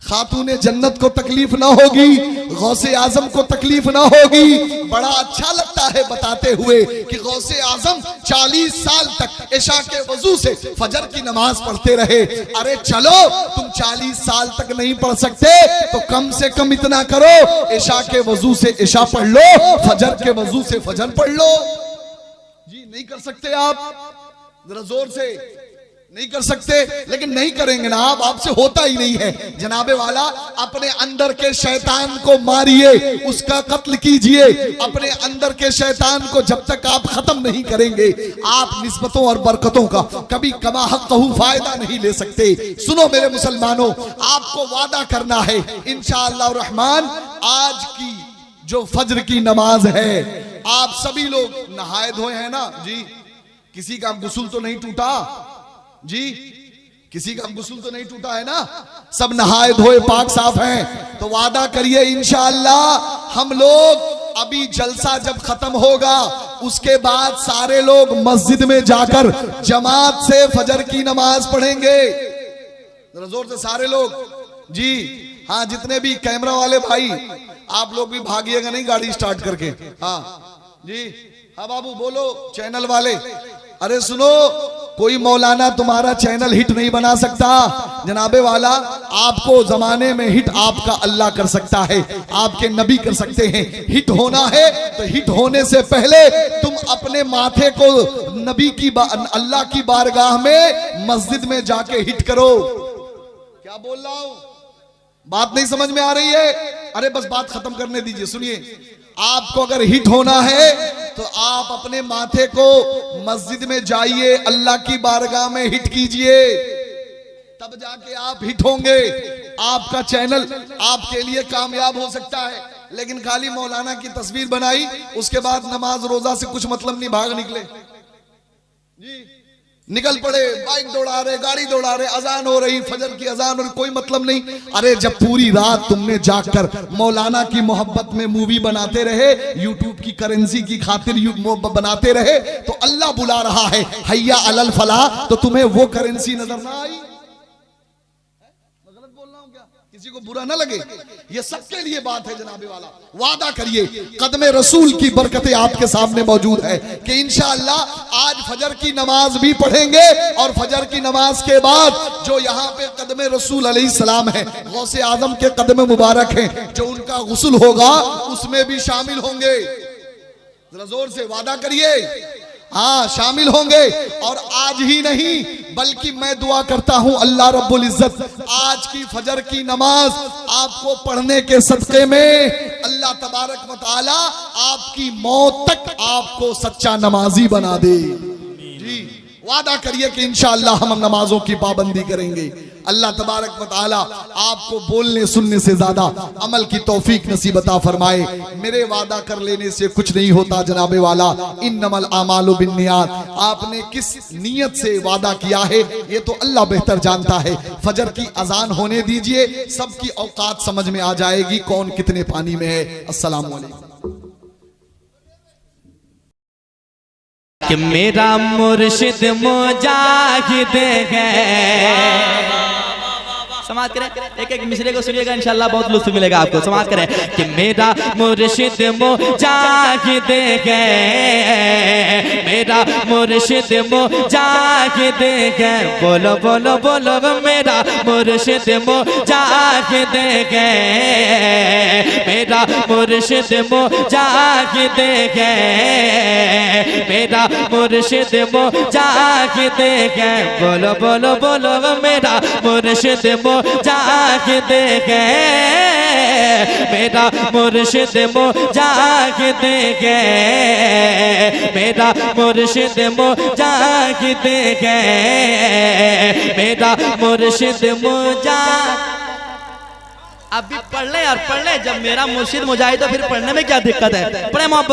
खातूने जन्नत को तकलीफ ना होगी, गौसे आजम को तकलीफ ना होगी। बड़ा अच्छा लगता है बताते हुए कि गौसे आजम 40 साल तक इशा के वजू से फजर की नमाज पढ़ते रहे। अरे चलो, तुम 40 साल तक नहीं पढ़ सकते तो कम से कम इतना करो, इशा के वजू से इशा पढ़ लो, फजर के वजू से फजर पढ़ लो। जी नहीं कर सकते आप? जरा जोर से, नहीं कर सकते, लेकिन नहीं करेंगे ना आप, आपसे होता ही नहीं है। जनाबे वाला अपने अंदर के शैतान को मारिए, उसका कत्ल कीजिए, अपने अंदर के शैतान को जब तक आप खत्म नहीं करेंगे आप निस्बतों और बरकतों का कभी कमा हक़्क़हू फायदा नहीं ले सकते। सुनो मेरे मुसलमानों, आपको वादा करना है इंशाअल्लाह रहमान, आज की जो फज्र की नमाज है, आप सभी लोग नहाए धोए हैं ना जी? किसी का गुस्ल तो नहीं टूटा जी? किसी का गुस्ल तो नहीं टूटा है ना? सब नहाए धोए पाक साफ हैं। तो वादा करिए इंशाअल्लाह हम लोग अभी जलसा जब खत्म होगा उसके बाद सारे लोग मस्जिद में जाकर जमात से फजर की नमाज पढ़ेंगे। जरा जोर से सारे लोग जी। हाँ, जितने भी कैमरा वाले भाई आप लोग भी भागिएगा नहीं गाड़ी स्टार्ट करके। हाँ जी, हाँ बाबू बोलो, चैनल वाले। अरे सुनो, कोई मौलाना तुम्हारा चैनल हिट नहीं बना सकता जनाबे वाला, आपको जमाने में हिट आपका अल्लाह कर सकता है, आपके नबी कर सकते हैं। हिट होना है तो हिट होने से पहले तुम अपने माथे को नबी की अल्लाह की बारगाह में मस्जिद में जाके हिट करो। क्या बोल रहा हूं? बात नहीं समझ में आ रही है? अरे बस बात खत्म करने दीजिए, सुनिए। आपको अगर हिट होना है तो आप अपने माथे को मस्जिद में जाइए, अल्लाह की बारगाह में हिट कीजिए, तब जाके आप हिट होंगे। आपका चैनल आपके लिए कामयाब हो सकता है। लेकिन खाली मौलाना की तस्वीर बनाई, उसके बाद नमाज रोजा से कुछ मतलब नहीं, भाग निकले जी, निकल पड़े, बाइक दौड़ा रहे, गाड़ी दौड़ा रहे, अजान हो रही, फजर की अजान हो रही, कोई मतलब नहीं। अरे जब पूरी रात तुमने जागकर मौलाना की मोहब्बत में मूवी बनाते रहे, यूट्यूब की करेंसी की खातिर बनाते रहे, तो अल्लाह बुला रहा है हय्या अलल फलाह, तो तुम्हें वो करेंसी नजर ना आई? गलत बोल रहा हूं क्या? किसी को बुरा ना लगे, ये सबके लिए बात है जनाबे वाला। वादा करिए, कदमे रसूल की बरकतें आपके सामने मौजूद है कि इंशाअल्लाह आज फजर की नमाज भी पढ़ेंगे और फजर की नमाज के बाद जो यहाँ पे कदमे रसूल अलैहिस्सलाम है, गौसे आजम के कदमे मुबारक हैं, जो उनका गुस्ल होगा उसमें भी शामिल होंगे। जरा जोर से वादा करिए, हाँ शामिल होंगे। और आज ही नहीं बल्कि मैं दुआ करता हूं अल्लाह रब्बुल इज्जत आज की फजर की नमाज आपको पढ़ने के सदक़े में अल्लाह तबारक व तआला आपकी मौत तक आपको सच्चा नमाजी बना दे। जी वादा करिए कि इंशाअल्लाह हम नमाजों की पाबंदी करेंगे। अल्लाह तबारक व तआला आपको बोलने सुनने से ज्यादा अमल की तौफीक नसीब अता फरमाए। मेरे वादा कर लेने से कुछ नहीं होता जनाबे वाला, इन्नमल आमालु बिन्नियात। आपने किस नीयत से वादा किया है ये तो अल्लाह बेहतर जानता है। फजर की अजान होने दीजिए, सबकी औकात समझ में आ जाएगी कौन कितने पानी में है। अस्सलाम वालेकुम। कि मेरा मुर्शिद मुजाहिद है। समाज करें, एक एक मिसरे को सुनिएगा इंशाल्लाह बहुत लुत्फ मिलेगा आपको। समाज करें कि मेरा मुर्शिद मुजाहिद है, मेरा मुर्शिद मुजाहिद है। बोलो बोलो बोलो मेरा मुर्शिद मुजाहिद है, मेरा मुर्शिद मुजाहिद है, मेरा मुर्शिद मुजाहिद है। बोलो बोलो बोलो मेरा मुर्शिद मुजाहिद है, मेरा मुर्शिद मुजाहिद है, मेरा मुर्शिद मुजाहिद है, मेरा मुर्शिद मुजाहिद। अभी पढ़ ले यार, पढ़ ले। जब मेरा मुर्शिद मुजाहिद तो फिर पढ़ने में क्या दिक्कत है? पढ़े मोहब्बत।